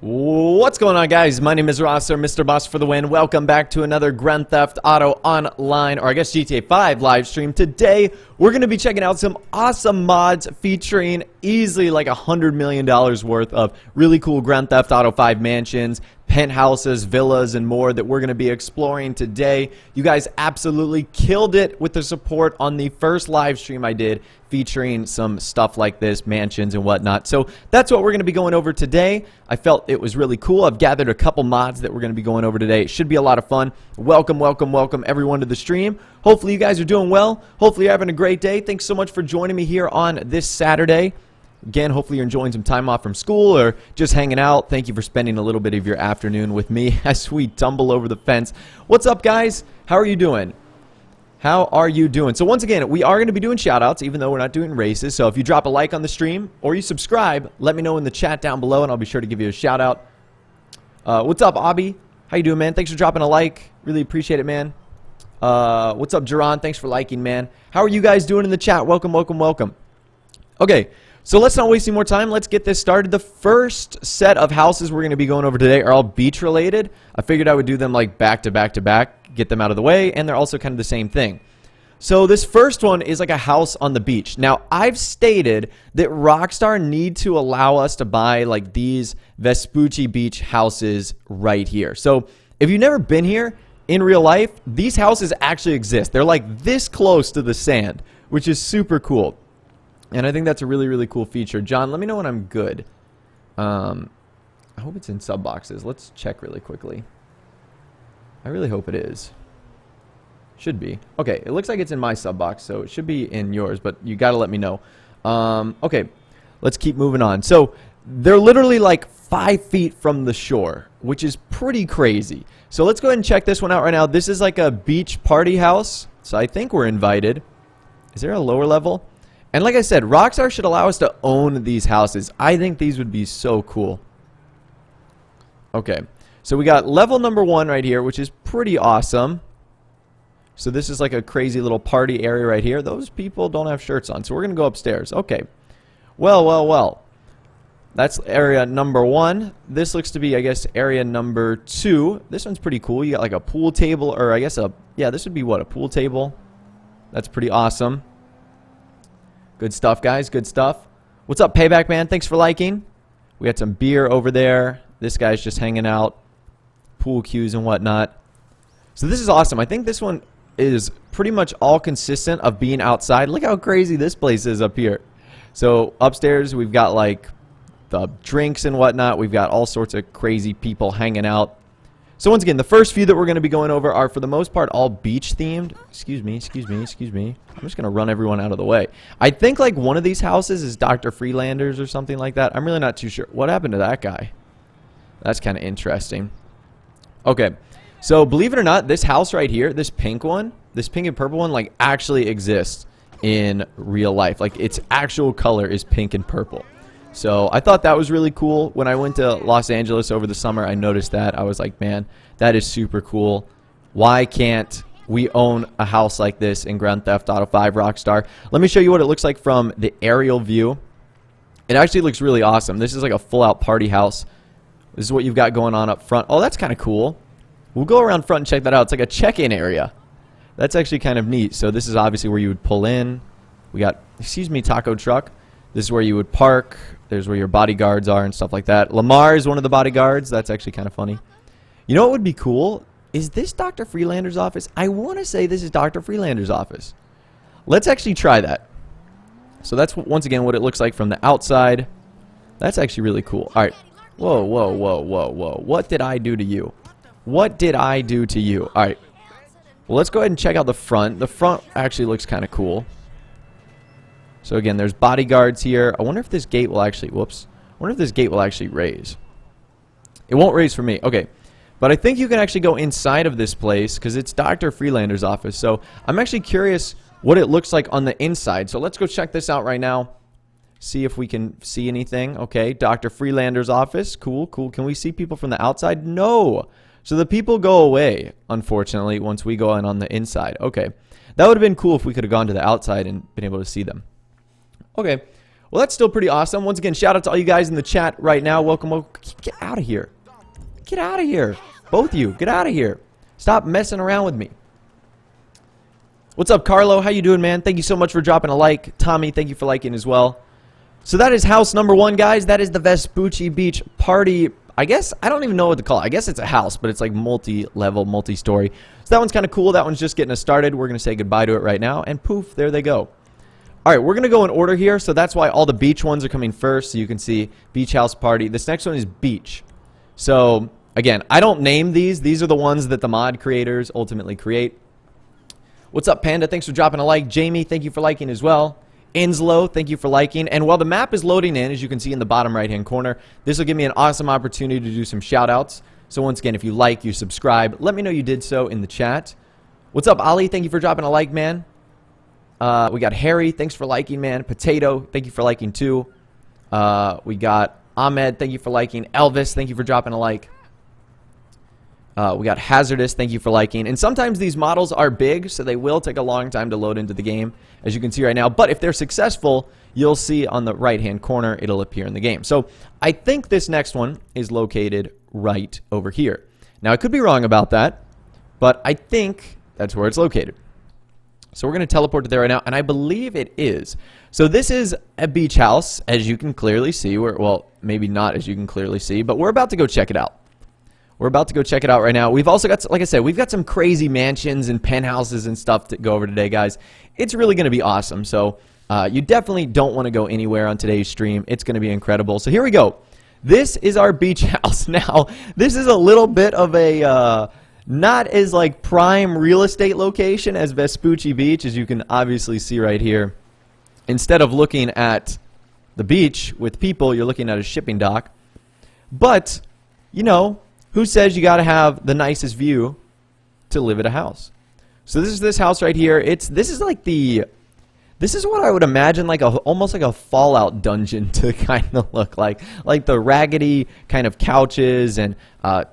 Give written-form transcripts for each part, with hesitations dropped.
What's going on, guys? My name is Ross, or Mr. Boss for the win. Welcome back to another Grand Theft Auto Online, or I guess GTA 5 live stream. Today, we're going to be checking out some awesome mods featuring easily like $100 million worth of really cool Grand Theft Auto 5 mansions, penthouses, villas, and more that we're going to be exploring today. You guys absolutely killed it with the support on the first live stream I did featuring some stuff like this, mansions and whatnot. So that's what we're going to be going over today. I felt it was really cool. I've gathered a couple mods that we're going to be going over today. It should be a lot of fun. Welcome everyone to the stream. Hopefully you guys are doing well. Hopefully you're having a great day. Thanks so much for joining me here on this Saturday. Again, hopefully you're enjoying some time off from school or just hanging out. Thank you for spending a little bit of your afternoon with me as we tumble over the fence. What's up, guys? How are you doing? How are you doing? So once again, we are going to be doing shout-outs, even though we're not doing races. So if you drop a like on the stream or you subscribe, let me know in the chat down below, and I'll be sure to give you a shout-out. What's up, Abby? How you doing, man? Thanks for dropping a like. Really appreciate it, man. What's up, Jerron? Thanks for liking, man. How are you guys doing in the chat? Welcome. Okay. So let's not waste any more time. Let's get this started. The first set of houses we're going to be going over today are all beach related. I figured I would do them like back to back, get them out of the way, and they're also kind of the same thing. So this first one is like a house on the beach. Now, I've stated that Rockstar need to allow us to buy like these Vespucci Beach houses right here. So if you've never been here in real life, these houses actually exist. They're like this close to the sand, which is super cool. And I think that's a really cool feature. John, let me know when I'm good. I hope it's in sub boxes. Let's check really quickly. I really hope it is. Should be. Okay, it looks like it's in my sub box, so it should be in yours, but you got to let me know. Okay, let's keep moving on. So they're literally like 5 feet from the shore, which is pretty crazy. So let's go ahead and check this one out right now. This is like a beach party house, so I think we're invited. Is there a lower level? And like I said, Rockstar should allow us to own these houses. I think these would be so cool. Okay, so we got level number 1 right here, which is pretty awesome. So this is like a crazy little party area right here. Those people don't have shirts on, so we're going to go upstairs. Okay, well. That's area number 1. This looks to be, I guess, area number 2. This one's pretty cool. You got like a pool table, or I guess yeah, this would be what, a pool table? That's pretty awesome. Good stuff, guys. Good stuff. What's up, Payback Man? Thanks for liking. We had some beer over there. This guy's just hanging out. Pool cues and whatnot. So this is awesome. I think this one is pretty much all consistent of being outside. Look how crazy this place is up here. So upstairs, we've got like the drinks and whatnot. We've got all sorts of crazy people hanging out. So once again, the first few that we're going to be going over are, for the most part, all beach themed. Excuse me. I'm just going to run everyone out of the way. I think like one of these houses is Dr. Freelander's or something like that. I'm really not too sure. What happened to that guy? That's kind of interesting. Okay. So believe it or not, this house right here, this pink one, this pink and purple one, like actually exists in real life. Like its actual color is pink and purple. So I thought that was really cool. When I went to Los Angeles over the summer, I noticed that. I was like, man, that is super cool. Why can't we own a house like this in Grand Theft Auto 5 Rockstar? Let me show you what it looks like from the aerial view. It actually looks really awesome. This is like a full-out party house. This is what you've got going on up front. Oh, that's kind of cool. We'll go around front and check that out. It's like a check-in area. That's actually kind of neat. So this is obviously where you would pull in. We got, excuse me, taco truck. This is where you would park. There's where your bodyguards are and stuff like that. Lamar is one of the bodyguards. That's actually kind of funny. You know what would be cool? Is this Dr. Freelander's office? I want to say this is Dr. Freelander's office. Let's actually try that. So that's, once again, what it looks like from the outside. That's actually really cool. All right. Whoa. What did I do to you? What did I do to you? All right. Well, let's go ahead and check out the front. The front actually looks kind of cool. So again, there's bodyguards here. I wonder if this gate will actually, whoops. I wonder if this gate will actually raise. It won't raise for me. Okay. But I think you can actually go inside of this place because it's Dr. Freelander's office. So I'm actually curious what it looks like on the inside. So let's go check this out right now. See if we can see anything. Okay. Dr. Freelander's office. Cool. Can we see people from the outside? No. So the people go away, unfortunately, once we go in on the inside. Okay. That would have been cool if we could have gone to the outside and been able to see them. Okay. Well, that's still pretty awesome. Once again, shout out to all you guys in the chat right now. Welcome. Get out of here. Get out of here. Both of you, get out of here. Stop messing around with me. What's up, Carlo? How you doing, man? Thank you so much for dropping a like. Tommy, thank you for liking as well. So that is house number 1, guys. That is the Vespucci Beach Party. I guess, I don't even know what to call it. I guess it's a house, but it's like multi-level, multi-story. So that one's kind of cool. That one's just getting us started. We're going to say goodbye to it right now. And poof, there they go. All right, we're going to go in order here. So that's why all the beach ones are coming first. So you can see Beach House Party. This next one is Beach. So, again, I don't name these. These are the ones that the mod creators ultimately create. What's up, Panda? Thanks for dropping a like. Jamie, thank you for liking as well. Inslow, thank you for liking. And while the map is loading in, as you can see in the bottom right-hand corner, this will give me an awesome opportunity to do some shout-outs. So once again, if you like, you subscribe, let me know you did so in the chat. What's up, Ali? Thank you for dropping a like, man. We got Harry. Thanks for liking, man. Potato, thank you for liking, too. We got Ahmed. Thank you for liking. Elvis, thank you for dropping a like. We got Hazardous, thank you for liking. And sometimes these models are big, so they will take a long time to load into the game, as you can see right now. But if they're successful, you'll see on the right-hand corner, it'll appear in the game. So I think this next one is located right over here. Now, I could be wrong about that, but I think that's where it's located. So we're going to teleport to there right now, and I believe it is. So this is a beach house, as you can clearly see. Well, maybe not as you can clearly see, but we're about to go check it out. We're about to go check it out right now. We've also got, like I said, we've got some crazy mansions and penthouses and stuff to go over today, guys. It's really going to be awesome. So you definitely don't want to go anywhere on today's stream. It's going to be incredible. So here we go. This is our beach house. Now, this is a little bit of a not as like prime real estate location as Vespucci Beach, as you can obviously see right here. Instead of looking at the beach with people, you're looking at a shipping dock. But, you know, who says you got to have the nicest view to live at a house? So this is this house right here. This is what I would imagine like almost like a Fallout dungeon to kind of look like the raggedy kind of couches and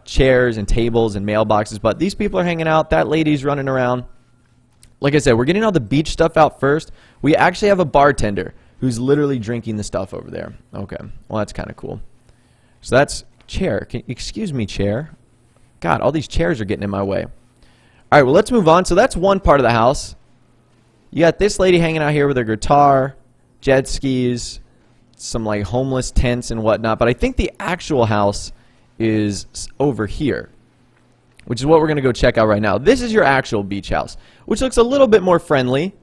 chairs and tables and mailboxes. But these people are hanging out. That lady's running around. Like I said, we're getting all the beach stuff out first. We actually have a bartender who's literally drinking the stuff over there. Okay, well that's kind of cool. So that's chair. Excuse me, chair. God, all these chairs are getting in my way. All right, well, let's move on. So that's one part of the house. You got this lady hanging out here with her guitar, jet skis, some like homeless tents and whatnot. But I think the actual house is over here, which is what we're going to go check out right now. This is your actual beach house, which looks a little bit more friendly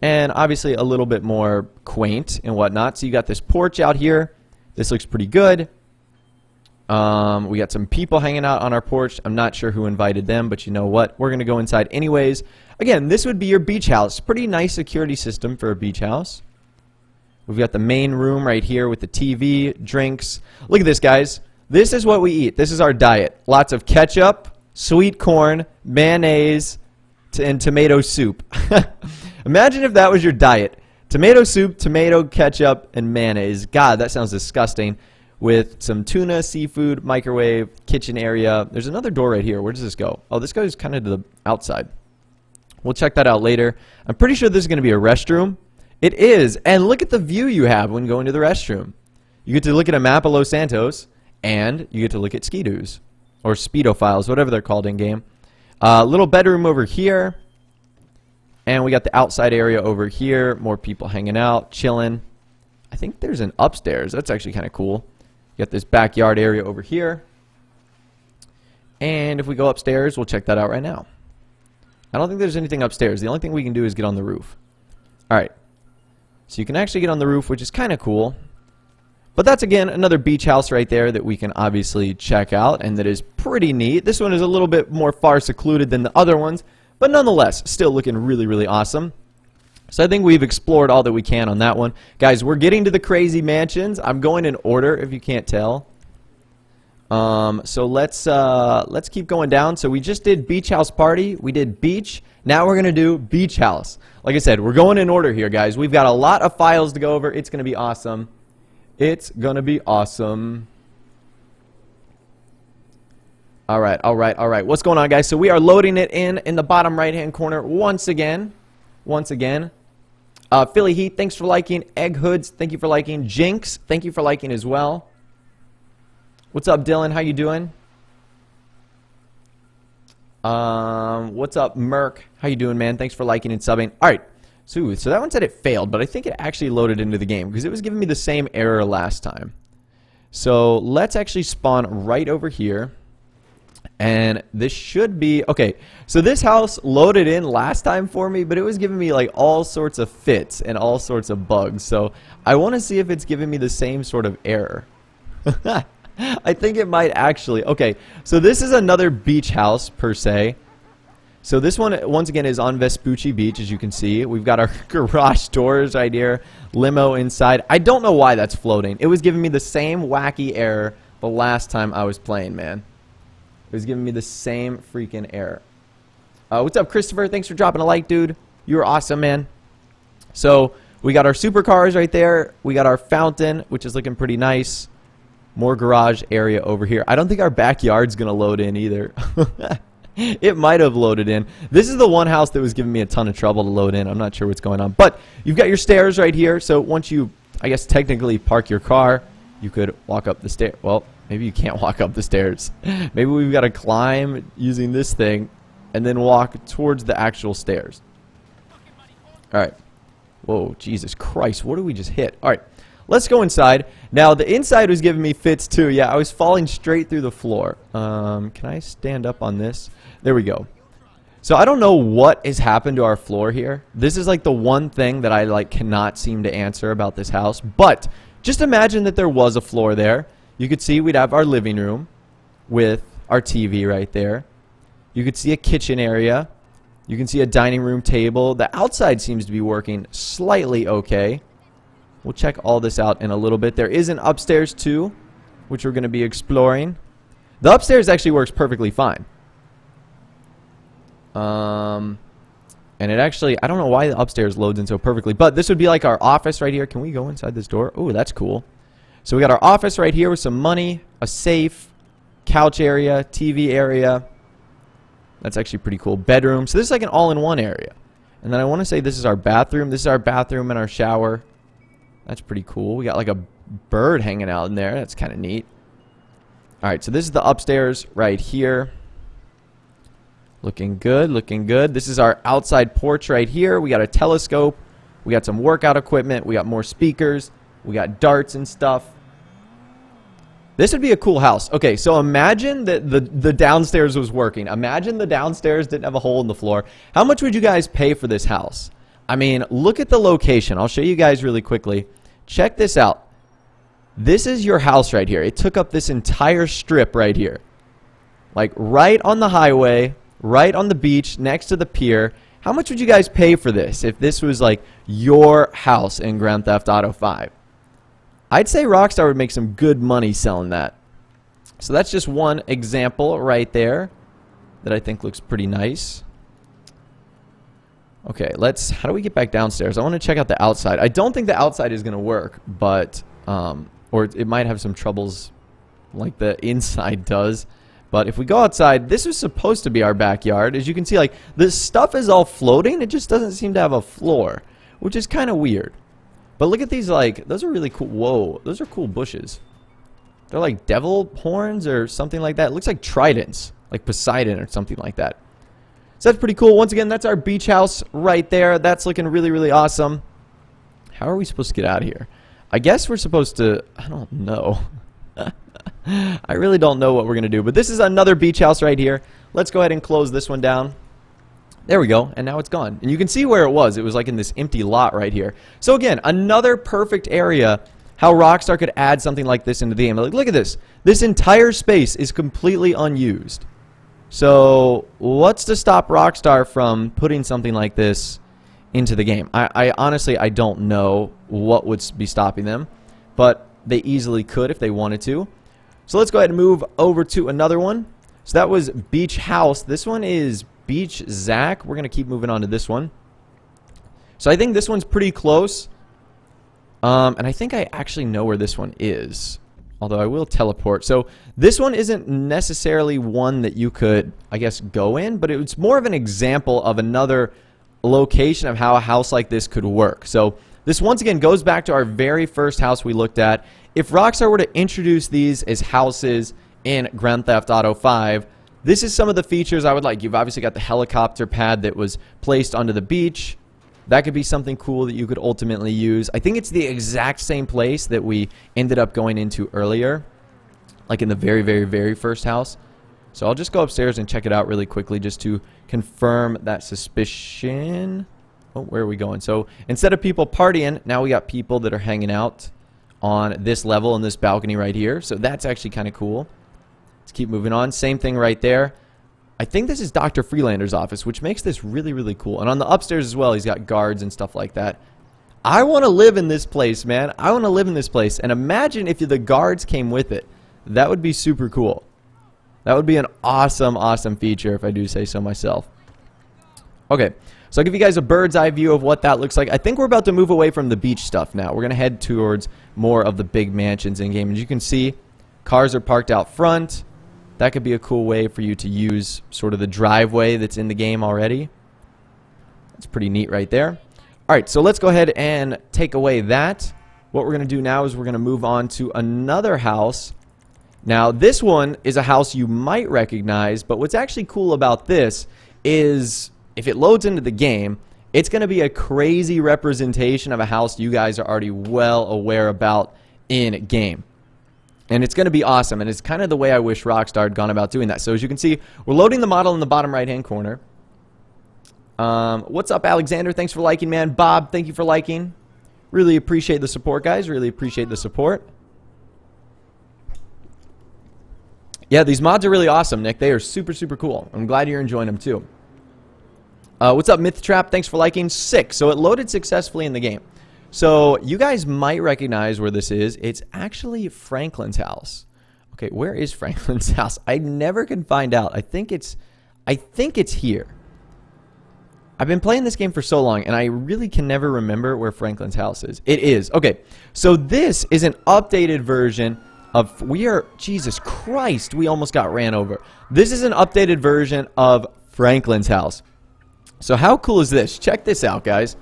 and obviously a little bit more quaint and whatnot. So you got this porch out here. This looks pretty good. We got some people hanging out on our porch. I'm not sure who invited them, but you know what? We're going to go inside anyways. Again, this would be your beach house. Pretty nice security system for a beach house. We've got the main room right here with the TV, drinks. Look at this, guys. This is what we eat. This is our diet. Lots of ketchup, sweet corn, mayonnaise, and tomato soup. Imagine if that was your diet. Tomato soup, tomato, ketchup, and mayonnaise. God, that sounds disgusting. With some tuna, seafood, microwave, kitchen area. There's another door right here. Where does this go? Oh, this goes kind of to the outside. We'll check that out later. I'm pretty sure this is going to be a restroom. It is. And look at the view you have when going to the restroom. You get to look at a map of Los Santos, and you get to look at ski-doos, or speedophiles, whatever they're called in-game. Little bedroom over here. And we got the outside area over here. More people hanging out, chilling. I think there's an upstairs. That's actually kind of cool. You got this backyard area over here. And if we go upstairs, we'll check that out right now. I don't think there's anything upstairs. The only thing we can do is get on the roof. All right. So you can actually get on the roof, which is kind of cool. But that's, again, another beach house right there that we can obviously check out and that is pretty neat. This one is a little bit more far secluded than the other ones, but nonetheless, still looking really, really awesome. So I think we've explored all that we can on that one. Guys, we're getting to the crazy mansions. I'm going in order, if you can't tell. So let's keep going down. So we just did beach house party. We did beach. Now we're going to do beach house. Like I said, we're going in order here, guys. We've got a lot of files to go over. It's going to be awesome. It's going to be awesome. All right, all right, all right. What's going on, guys? So we are loading it in the bottom right-hand corner once again. Philly Heat, thanks for liking. Egg Hoods, thank you for liking. Jinx, thank you for liking as well. What's up, Dylan? How you doing? What's up, Merc? How you doing, man? Thanks for liking and subbing. All right. So that one said it failed, but I think it actually loaded into the game because it was giving me the same error last time. So let's actually spawn right over here. And this should be... Okay, so this house loaded in last time for me, but it was giving me like all sorts of fits and all sorts of bugs. So I want to see if it's giving me the same sort of error. I think it might actually. Okay, so this is another beach house per se. So this one, once again, is on Vespucci Beach, as you can see. We've got our garage doors right here, limo inside. I don't know why that's floating. It was giving me the same wacky error the last time I was playing, man. It was giving me the same freaking error. What's up, Christopher? Thanks for dropping a like, dude. You were awesome, man. So we got our supercars right there. We got our fountain, which is looking pretty nice. More garage area over here. I don't think our backyard's going to load in either. It might have loaded in. This is the one house that was giving me a ton of trouble to load in. I'm not sure what's going on. But you've got your stairs right here. So once you, I guess, technically park your car, you could walk up the stairs. Well, maybe you can't walk up the stairs. Maybe we've got to climb using this thing and then walk towards the actual stairs. All right. Whoa, Jesus Christ. What did we just hit? All right. Let's go inside. Now, the inside was giving me fits, too. Yeah, I was falling straight through the floor. Can I stand up on this? There we go. So, I don't know what has happened to our floor here. This is, like, the one thing that I, like, cannot seem to answer about this house. But, just imagine that there was a floor there. You could see we'd have our living room with our TV right there. You could see a kitchen area. You can see a dining room table. The outside seems to be working slightly okay. We'll check all this out in a little bit. There is an upstairs too, which we're going to be exploring. The upstairs actually works perfectly fine. And it actually, I don't know why the upstairs loads in so perfectly, but this would be like our office right here. Can we go inside this door? Oh, that's cool. So we got our office right here with some money, a safe, couch area, TV area. That's actually pretty cool. Bedroom. So this is like an all-in-one area. And then I want to say this is our bathroom. This is our bathroom and our shower. That's pretty cool. We got like a bird hanging out in there. That's kind of neat. All right, so this is the upstairs right here. Looking good, looking good. This is our outside porch right here. We got a telescope. We got some workout equipment. We got more speakers. We got darts and stuff. This would be a cool house. Okay, so imagine that the downstairs was working. Imagine the downstairs didn't have a hole in the floor. How much would you guys pay for this house? I mean, look at the location. I'll show you guys really quickly. Check this out. This is your house right here. It took up this entire strip right here. Like right on the highway, right on the beach, next to the pier. How much would you guys pay for this if this was like your house in Grand Theft Auto 5? I'd say Rockstar would make some good money selling that. So that's just one example right there that I think looks pretty nice. Okay, how do we get back downstairs? I want to check out the outside. I don't think the outside is going to work, but, or it might have some troubles like the inside does. But if we go outside, this is supposed to be our backyard. As you can see, like, this stuff is all floating. It just doesn't seem to have a floor, which is kind of weird. But look at these, like, those are really cool. Whoa, those are cool bushes. They're like devil horns or something like that. It looks like tridents, like Poseidon or something like that. So that's pretty cool. Once again, that's our beach house right there. That's looking really, really awesome. How are we supposed to get out of here? I guess we're supposed to... I don't know. I really don't know what we're going to do. But this is another beach house right here. Let's go ahead and close this one down. There we go. And now it's gone. And you can see where it was. It was like in this empty lot right here. So again, another perfect area how Rockstar could add something like this into the game. Like, look at this. This entire space is completely unused. So, what's to stop Rockstar from putting something like this into the game? I honestly, I don't know what would be stopping them, but they easily could if they wanted to. So, let's go ahead and move over to another one. So, that was Beach House. This one is Beach Zach. We're going to keep moving on to this one. So, I think this one's pretty close. And I think I actually know where this one is. Although I will teleport. So this one isn't necessarily one that you could, I guess, go in. But it's more of an example of another location of how a house like this could work. So this once again goes back to our very first house we looked at. If Rockstar were to introduce these as houses in Grand Theft Auto 5, this is some of the features I would like. You've obviously got the helicopter pad that was placed onto the beach. That could be something cool that you could ultimately use. I think it's the exact same place that we ended up going into earlier, like in the very, very, very first house. So I'll just go upstairs and check it out really quickly just to confirm that suspicion. Oh, where are we going? So instead of people partying, now we got people that are hanging out on this level in this balcony right here. So that's actually kind of cool. Let's keep moving on. Same thing right there. I think this is Dr. Freelander's office, which makes this really, really cool. And on the upstairs as well, he's got guards and stuff like that. I want to live in this place, man. I want to live in this place. And imagine if the guards came with it. That would be super cool. That would be an awesome, awesome feature if I do say so myself. Okay, so I'll give you guys a bird's eye view of what that looks like. I think we're about to move away from the beach stuff now. We're going to head towards more of the big mansions in-game. As you can see, cars are parked out front. That could be a cool way for you to use sort of the driveway that's in the game already. That's pretty neat right there. All right, so let's go ahead and take away that. What we're going to do now is we're going to move on to another house. Now, this one is a house you might recognize, but what's actually cool about this is if it loads into the game, it's going to be a crazy representation of a house you guys are already well aware about in game. And it's going to be awesome, and it's kind of the way I wish Rockstar had gone about doing that. So as you can see, we're loading the model in the bottom right-hand corner. What's up, Alexander? Thanks for liking, man. Bob, thank you for liking. Really appreciate the support, guys. Really appreciate the support. Yeah, these mods are really awesome, Nick. They are super, super cool. I'm glad you're enjoying them, too. What's up, Myth Trap? Thanks for liking. Sick. So it loaded successfully in the game. So you guys might recognize where this is. It's actually Franklin's house. Okay, where is Franklin's house? I never can find out. I think it's here. I've been playing this game for so long, and I really can never remember where Franklin's house is. It is. Okay, so this is an updated version of... Jesus Christ, we almost got ran over. This is an updated version of Franklin's house. So how cool is this? Check this out, guys.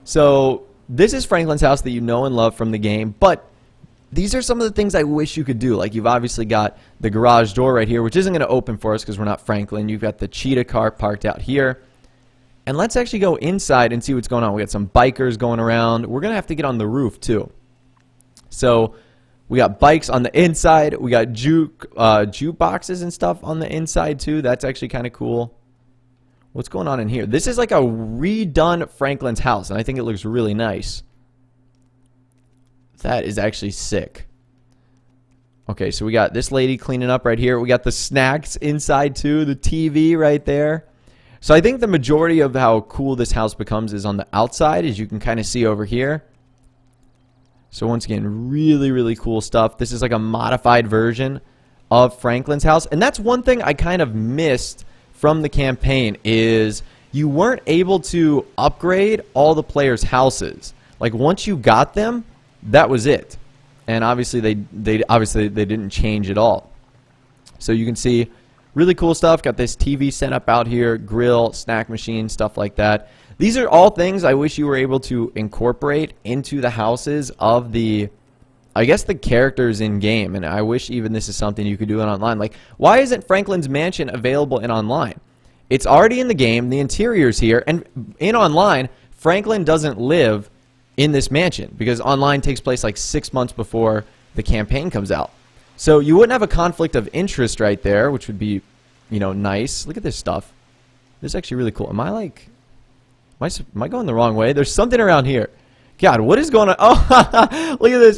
So... this is Franklin's house that you know and love from the game, but these are some of the things I wish you could do. Like, you've obviously got the garage door right here, which isn't going to open for us because we're not Franklin. You've got the cheetah car parked out here. And let's actually go inside and see what's going on. We got some bikers going around. We're going to have to get on the roof, too. So, we got bikes on the inside. We got jukeboxes and stuff on the inside, too. That's actually kind of cool. What's going on in here? This is like a redone Franklin's house, and I think it looks really nice. That is actually sick. Okay, so we got this lady cleaning up right here. We got the snacks inside too, the TV right there. So I think the majority of how cool this house becomes is on the outside, as you can kind of see over here. So once again, really, really cool stuff. This is like a modified version of Franklin's house. And that's one thing I kind of missed from the campaign, is you weren't able to upgrade all the players' houses. Like, once you got them, that was it. And obviously they didn't change at all. So you can see really cool stuff. Got this TV set up out here, grill, snack machine, stuff like that. These are all things I wish you were able to incorporate into the houses of the, I guess, the characters in game. And I wish even this is something you could do in online. Like, why isn't Franklin's mansion available in online? It's already in the game, the interior's here, and in online, Franklin doesn't live in this mansion because online takes place like 6 months before the campaign comes out. So you wouldn't have a conflict of interest right there, which would be, you know, nice. Look at this stuff. This is actually really cool. Am I going the wrong way? There's something around here. God, what is going on? Oh, look at this.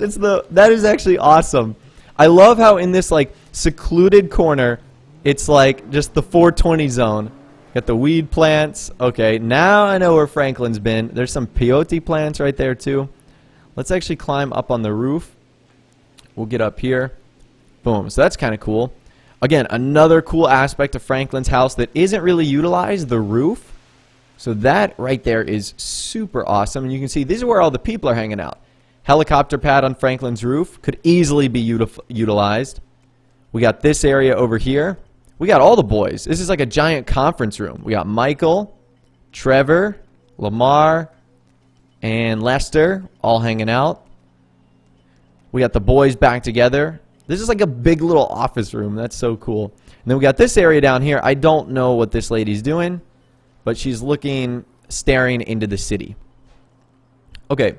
That is actually awesome. I love how in this like secluded corner, it's like just the 420 zone. Got the weed plants. Okay, now I know where Franklin's been. There's some peyote plants right there too. Let's actually climb up on the roof. We'll get up here. Boom. So that's kind of cool. Again, another cool aspect of Franklin's house that isn't really utilized, the roof. So that right there is super awesome. And you can see these are where all the people are hanging out. Helicopter pad on Franklin's roof could easily be utilized. We got this area over here. We got all the boys. This is like a giant conference room. We got Michael, Trevor, Lamar and Lester all hanging out. We got the boys back together. This is like a big little office room. That's so cool. And then we got this area down here. I don't know what this lady's doing, but she's staring into the city. Okay,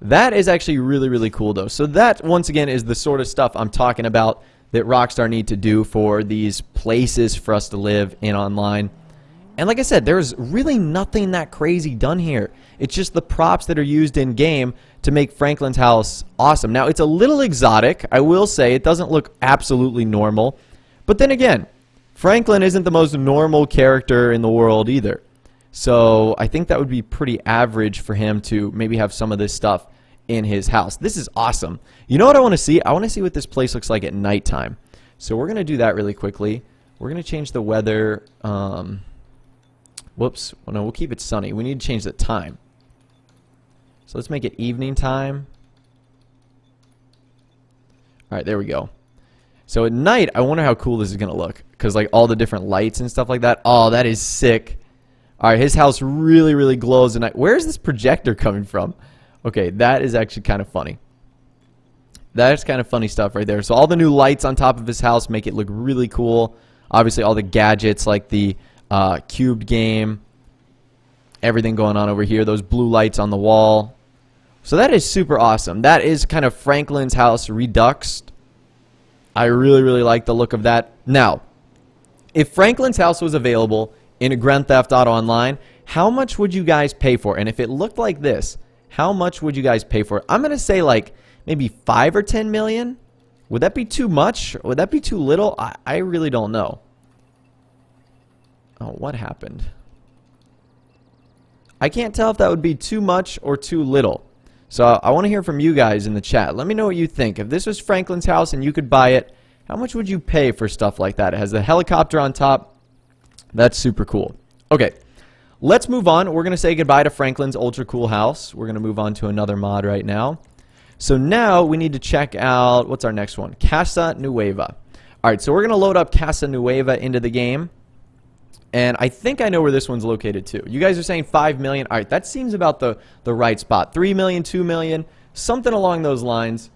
that is actually really, really cool though. So that, once again, is the sort of stuff I'm talking about that Rockstar need to do for these places for us to live in online. And like I said, there's really nothing that crazy done here. It's just the props that are used in game to make Franklin's house awesome. Now, it's a little exotic. I will say it doesn't look absolutely normal. But then again, Franklin isn't the most normal character in the world either. So I think that would be pretty average for him to maybe have some of this stuff in his house. This is awesome. You know what I want to see? I want to see what this place looks like at nighttime. So we're going to do that really quickly. We're going to change the weather. Whoops. Well, no, we'll keep it sunny. We need to change the time. So let's make it evening time. All right, there we go. So at night, I wonder how cool this is going to look. Because like all the different lights and stuff like that. Oh, that is sick. All right, his house really, really glows at night. Where is this projector coming from? Okay, that is actually kind of funny. That's kind of funny stuff right there. So all the new lights on top of his house make it look really cool. Obviously, all the gadgets like the cubed game. Everything going on over here. Those blue lights on the wall. So that is super awesome. That is kind of Franklin's house reduxed. I really, really like the look of that. Now, if Franklin's house was available in a Grand Theft Auto Online, how much would you guys pay for it? And if it looked like this, how much would you guys pay for it? I'm going to say like maybe 5 or 10 million. Would that be too much? Would that be too little? I really don't know. Oh, what happened? I can't tell if that would be too much or too little. So I want to hear from you guys in the chat. Let me know what you think. If this was Franklin's house and you could buy it, how much would you pay for stuff like that? It has the helicopter on top. That's super cool. Okay, let's move on. We're going to say goodbye to Franklin's ultra cool house. We're going to move on to another mod right now. So now we need to check out, what's our next one? Casa Nueva. All right, so we're going to load up Casa Nueva into the game. And I think I know where this one's located too. You guys are saying 5 million. All right, that seems about the right spot. 3 million, 2 million, something along those lines.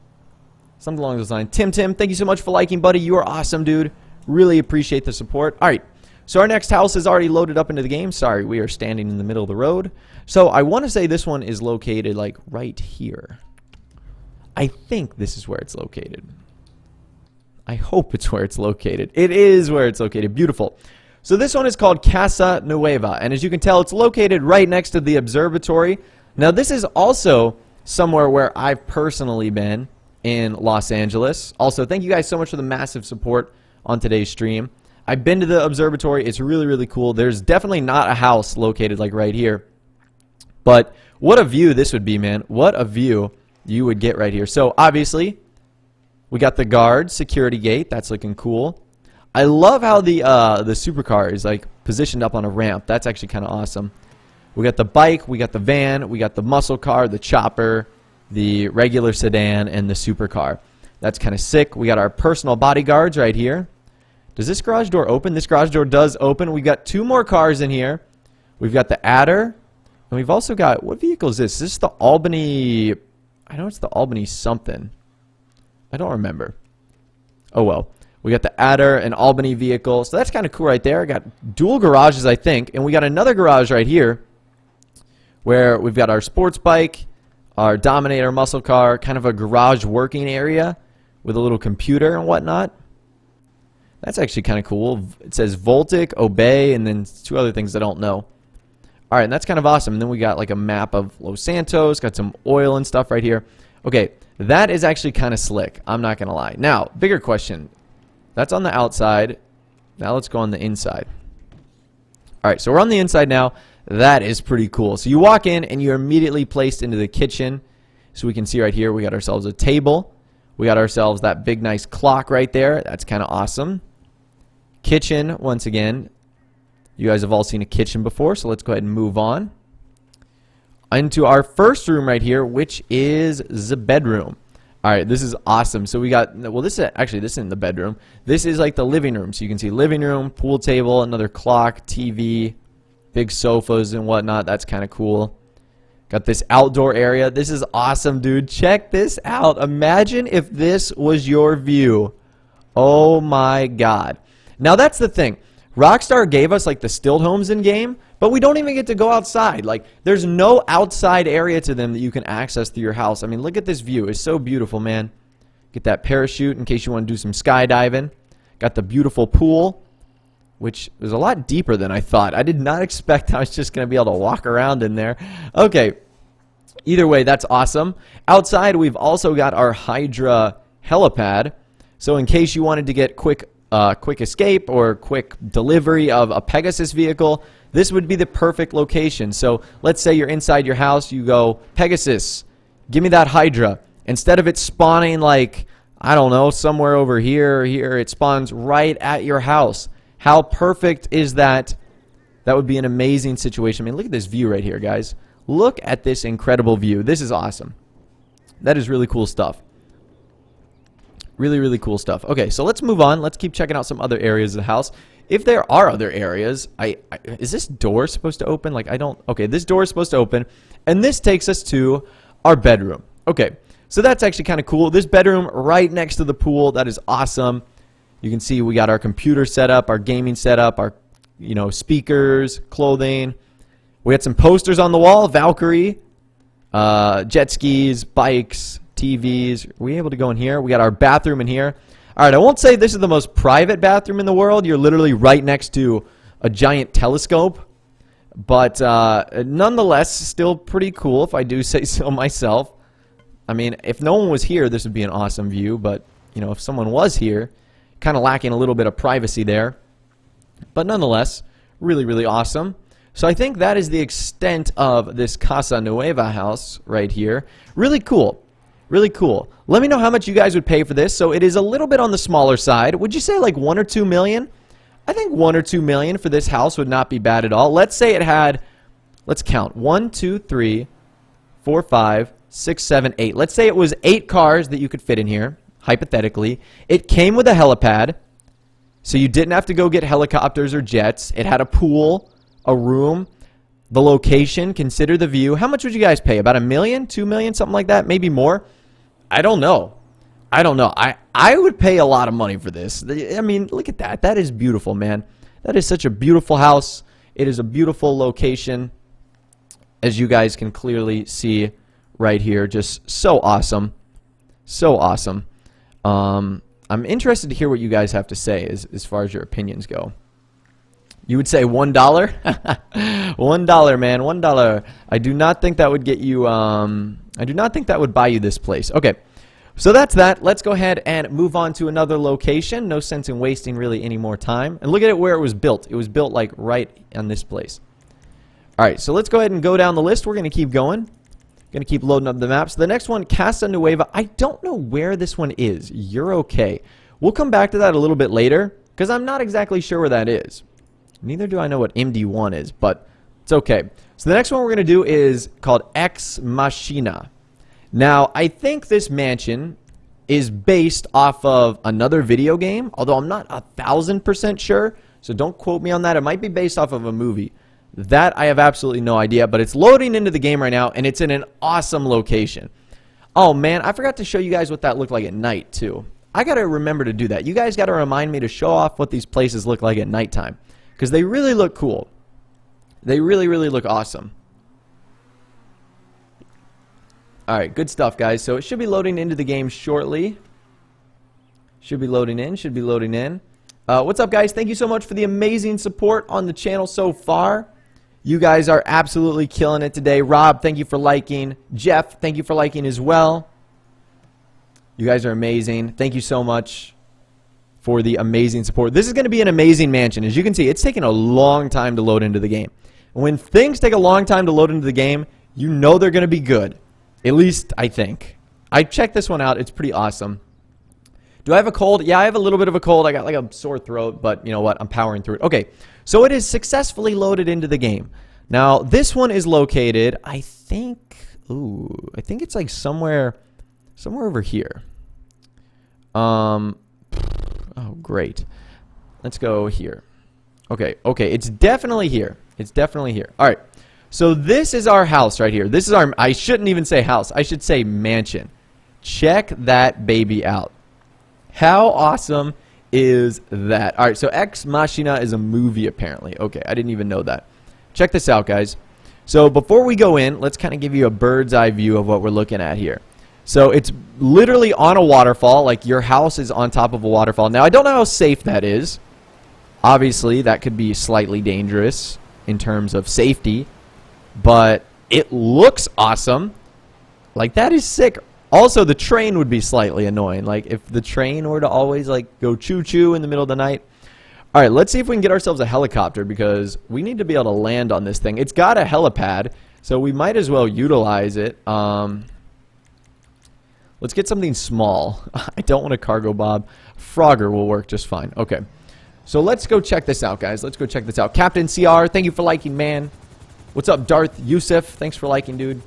Something along those lines. Tim, thank you so much for liking, buddy. You are awesome, dude. Really appreciate the support. All right, so our next house is already loaded up into the game. Sorry, we are standing in the middle of the road. So I want to say this one is located like right here. I think this is where it's located. I hope it's where it's located. It is where it's located. Beautiful. So this one is called Casa Nueva, and as you can tell, it's located right next to the observatory. Now, this is also somewhere where I've personally been in Los Angeles. Also, thank you guys so much for the massive support on today's stream. I've been to the observatory. It's really, really cool. There's definitely not a house located like right here, but what a view this would be, man. What a view you would get right here. So, obviously, we got the guard security gate. That's looking cool. I love how the supercar is like positioned up on a ramp. That's actually kind of awesome. We got the bike, we got the van, we got the muscle car, the chopper, the regular sedan, and the supercar. That's kind of sick. We got our personal bodyguards right here. Does this garage door open? This garage door does open. We got 2 more cars in here. We've got the Adder, and we've also got, what vehicle is this? Is this the Albany? I know it's the Albany something. I don't remember. Oh well. We got the Adder and Albany vehicle. So that's kind of cool right there. Got dual garages, I think. And we got another garage right here where we've got our sports bike, our Dominator muscle car, kind of a garage working area with a little computer and whatnot. That's actually kind of cool. It says Voltic, Obey, and then 2 other things I don't know. All right, and that's kind of awesome. And then we got like a map of Los Santos, got some oil and stuff right here. Okay, that is actually kind of slick. I'm not going to lie. Now, bigger question. That's on the outside. Now let's go on the inside. All right, so we're on the inside now. That is pretty cool. So you walk in and you're immediately placed into the kitchen. So we can see right here we got ourselves a table. We got ourselves that big nice clock right there. That's kind of awesome. Kitchen, once again. You guys have all seen a kitchen before, so let's go ahead and move on. Into our first room right here, which is the bedroom. All right, this is awesome. So we got, well, this isn't the bedroom. This is like the living room. So you can see living room, pool table, another clock, TV. Big sofas and whatnot. That's kind of cool. Got this outdoor area. This is awesome, dude. Check this out. Imagine if this was your view. Oh my god. Now that's the thing. Rockstar gave us like the still homes in game, but we don't even get to go outside. Like, there's no outside area to them that you can access through your house. I mean, look at this view. It's so beautiful, man. Get that parachute in case you want to do some skydiving. Got the beautiful pool, which is a lot deeper than I thought. I did not expect I was just going to be able to walk around in there. Okay. Either way, that's awesome. Outside, we've also got our Hydra helipad. So in case you wanted to get quick escape or quick delivery of a Pegasus vehicle, this would be the perfect location. So let's say you're inside your house. You go, Pegasus, give me that Hydra. Instead of it spawning like, I don't know, somewhere over here or here, it spawns right at your house. How perfect is that? That would be an amazing situation. I mean, look at this view right here, guys. Look at this incredible view. This is awesome. That is really cool stuff. Really, really cool stuff. Okay, so let's move on. Let's keep checking out some other areas of the house. If there are other areas, is this door supposed to open? Like, okay, this door is supposed to open. And this takes us to our bedroom. Okay, so that's actually kind of cool. This bedroom right next to the pool, that is awesome. You can see we got our computer set up, our gaming set-up, our, speakers, clothing. We got some posters on the wall, Valkyrie, jet skis, bikes, TVs. Are we able to go in here? We got our bathroom in here. All right, I won't say this is the most private bathroom in the world. You're literally right next to a giant telescope. But nonetheless, still pretty cool if I do say so myself. I mean, if no one was here, this would be an awesome view. But, if someone was here, kind of lacking a little bit of privacy there. But nonetheless, really, really awesome. So I think that is the extent of this Casa Nueva house right here. Really cool. Really cool. Let me know how much you guys would pay for this. So it is a little bit on the smaller side. Would you say like 1 or 2 million? I think 1 or 2 million for this house would not be bad at all. Let's say it had, let's count, 1, 2, 3, 4, 5, 6, 7, 8. Let's say it was 8 cars that you could fit in here, hypothetically. It came with a helipad, so you didn't have to go get helicopters or jets. It had a pool, a room, the location, consider the view. How much would you guys pay? About 1 million, 2 million, something like that? Maybe more? I don't know. I would pay a lot of money for this. I mean, look at that. That is beautiful, man. That is such a beautiful house. It is a beautiful location, as you guys can clearly see right here. Just so awesome. So awesome. I'm interested to hear what you guys have to say as far as your opinions go. You would say $1? $1, man. $1. I do not think that would get you, I do not think that would buy you this place. Okay. So that's that. Let's go ahead and move on to another location. No sense in wasting really any more time. And look at it where it was built. It was built like right on this place. All right. So let's go ahead and go down the list. We're going to keep going. Going to keep loading up the maps. The next one, Casa Nueva. I don't know where this one is. You're okay. We'll come back to that a little bit later because I'm not exactly sure where that is. Neither do I know what MD1 is, but it's okay. So the next one we're going to do is called Ex Machina. Now, I think this mansion is based off of another video game, although I'm not 1,000% sure, so don't quote me on that. It might be based off of a movie. That I have absolutely no idea, but it's loading into the game right now, and it's in an awesome location. Oh, man, I forgot to show you guys what that looked like at night, too. I got to remember to do that. You guys got to remind me to show off what these places look like at nighttime. Because they really look cool. They really, really look awesome. Alright, good stuff, guys. So it should be loading into the game shortly. Should be loading in. Should be loading in. What's up, guys? Thank you so much for the amazing support on the channel so far. You guys are absolutely killing it today. Rob, thank you for liking. Jeff, thank you for liking as well. You guys are amazing. Thank you so much for the amazing support. This is going to be an amazing mansion. As you can see, it's taking a long time to load into the game. When things take a long time to load into the game, you know they're going to be good. At least, I think. I checked this one out. It's pretty awesome. Do I have a cold? Yeah, I have a little bit of a cold. I got like a sore throat, but you know what? I'm powering through it. Okay, so it is successfully loaded into the game. Now, this one is located, I think, I think it's like somewhere over here. Oh, great. Let's go here. Okay, okay, it's definitely here. It's definitely here. All right, so this is our house right here. This is our, I shouldn't even say house. I should say mansion. Check that baby out. How awesome is that? All right, so Ex Machina is a movie apparently. Okay, I didn't even know that. Check this out, guys. So before we go in, let's kind of give you a bird's eye view of what we're looking at here. So it's literally on a waterfall, like your house is on top of a waterfall. Now, I don't know how safe that is. Obviously, that could be slightly dangerous in terms of safety, but it looks awesome. Like, that is sick. Also, the train would be slightly annoying. Like, if the train were to always, like, go choo-choo in the middle of the night. All right, let's see if we can get ourselves a helicopter because we need to be able to land on this thing. It's got a helipad, so we might as well utilize it. Let's get something small. I don't want a cargo bob. Frogger will work just fine. Okay. So let's go check this out, guys. Let's go check this out. Captain CR, thank you for liking, man. What's up, Darth Yusuf? Thanks for liking, dude.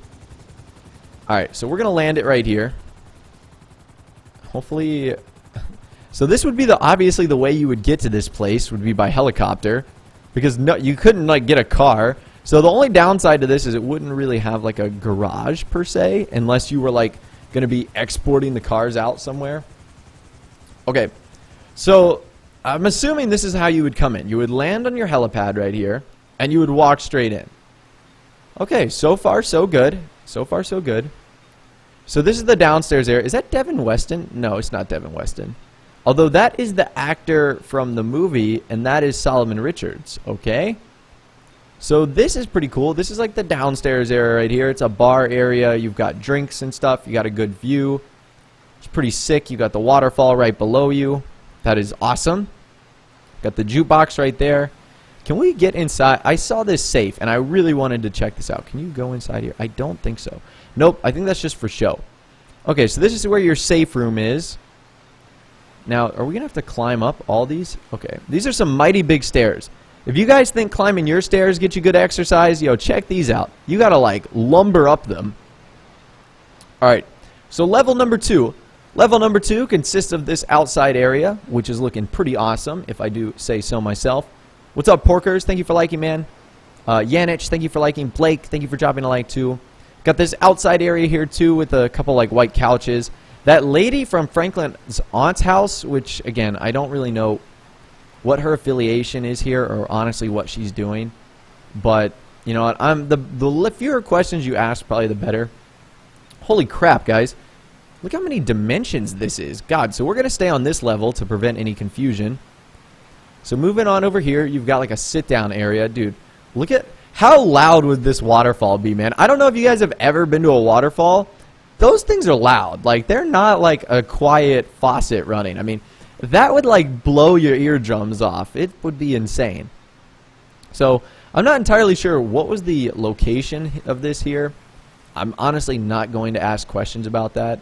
Alright, so we're going to land it right here. Hopefully... So this would be obviously the way you would get to this place would be by helicopter. Because no, you couldn't, like, get a car. So the only downside to this is it wouldn't really have, like, a garage, per se. Unless you were, like... going to be exporting the cars out somewhere. Okay, so I'm assuming this is how you would come in. You would land on your helipad right here, and you would walk straight in. Okay, so far so good. So far so good. So this is the downstairs area. Is that Devon Weston? No, it's not Devon Weston. Although that is the actor from the movie, and that is Solomon Richards. Okay. So this is pretty cool. This is like the downstairs area right here. It's a bar area. You've got drinks and stuff. You got a good view. It's pretty sick. You got the waterfall right below you. That is awesome. Got the jukebox right there. Can we get inside? I saw this safe, and I really wanted to check this out. Can you go inside here? I don't think so. Nope. I think that's just for show. Okay, so this is where your safe room is. Now, are we going to have to climb up all these? Okay. These are some mighty big stairs. If you guys think climbing your stairs gets you good exercise, yo, check these out. You gotta, like, lumber up them. Alright, so level number 2. Level number 2 consists of this outside area, which is looking pretty awesome, if I do say so myself. What's up, Porkers? Thank you for liking, man. Yanich, thank you for liking. Blake, thank you for dropping a like, too. Got this outside area here, too, with a couple, like, white couches. That lady from Franklin's aunt's house, which, again, I don't really know what her affiliation is here, or honestly what she's doing. But, you know what, the fewer questions you ask, probably the better. Holy crap, guys. Look how many dimensions this is. God, so we're going to stay on this level to prevent any confusion. So moving on over here, you've got like a sit-down area. Dude, look at how loud would this waterfall be, man. I don't know if you guys have ever been to a waterfall. Those things are loud. Like, they're not like a quiet faucet running. I mean... that would, like, blow your eardrums off. It would be insane. So, I'm not entirely sure what was the location of this here. I'm honestly not going to ask questions about that.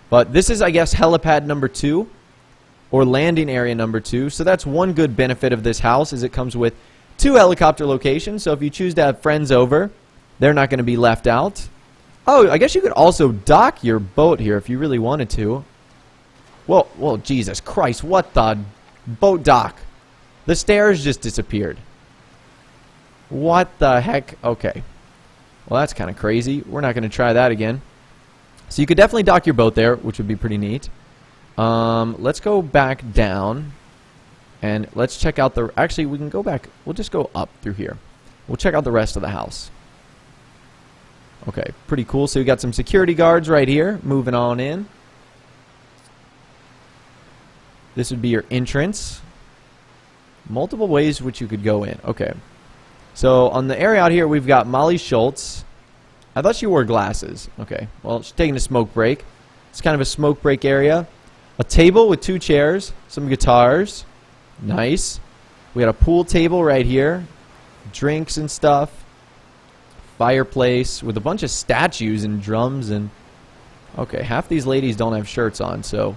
But this is, I guess, helipad number 2. Or landing area number 2. So that's one good benefit of this house is it comes with 2 helicopter locations. So if you choose to have friends over, they're not going to be left out. Oh, I guess you could also dock your boat here if you really wanted to. Whoa, Jesus Christ, what the boat dock? The stairs just disappeared. What the heck? Okay. Well, that's kind of crazy. We're not going to try that again. So you could definitely dock your boat there, which would be pretty neat. Let's go back down. And let's check out the... actually, we can go back. We'll just go up through here. We'll check out the rest of the house. Okay, pretty cool. So we got some security guards right here. Moving on in. This would be your entrance. Multiple ways which you could go in. Okay. So on the area out here, we've got Molly Schultz. I thought she wore glasses. Okay. Well, she's taking a smoke break. It's kind of a smoke break area. A table with 2 chairs. Some guitars. Nice. We got a pool table right here. Drinks and stuff. Fireplace with a bunch of statues and drums and... okay, half these ladies don't have shirts on, so...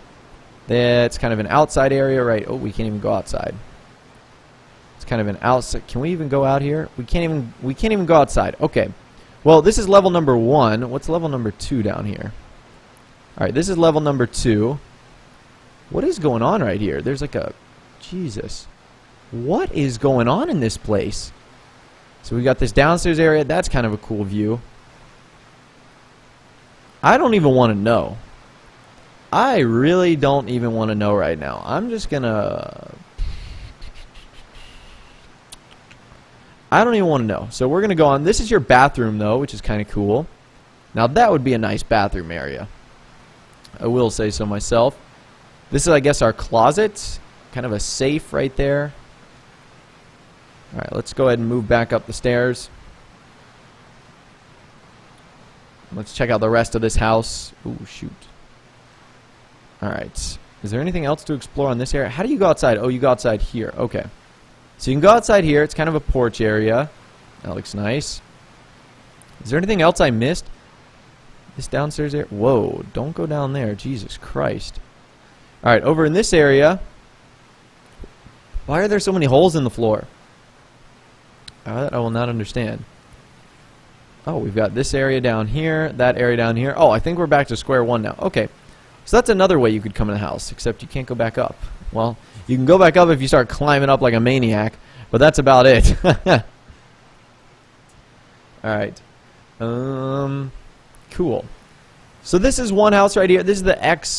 that's kind of an outside area, right? Oh, we can't even go outside. It's kind of an outside. Can we even go out here? We can't even go outside. Okay. Well, this is level number 1. What's level number 2 down here? All right, this is level number 2. What is going on right here? There's like a... Jesus. What is going on in this place? So we got this downstairs area. That's kind of a cool view. I don't even want to know. I really don't even want to know right now. I'm just gonna... I don't even want to know. So we're gonna go on. This is your bathroom though, which is kind of cool. Now that would be a nice bathroom area. I will say so myself. This is, I guess, our closet. Kind of a safe right there. Alright, let's go ahead and move back up the stairs. Let's check out the rest of this house. Ooh, shoot. Alright. Is there anything else to explore on this area? How do you go outside? Oh, you go outside here. Okay. So you can go outside here. It's kind of a porch area. That looks nice. Is there anything else I missed? This downstairs area? Whoa, don't go down there. Jesus Christ. Alright, over in this area. Why are there so many holes in the floor? That I will not understand. Oh, we've got this area down here, that area down here. Oh, I think we're back to square one now. Okay. So that's another way you could come in the house, except you can't go back up. Well, you can go back up if you start climbing up like a maniac, but that's about it. Alright. Cool. So this is one house right here. This is the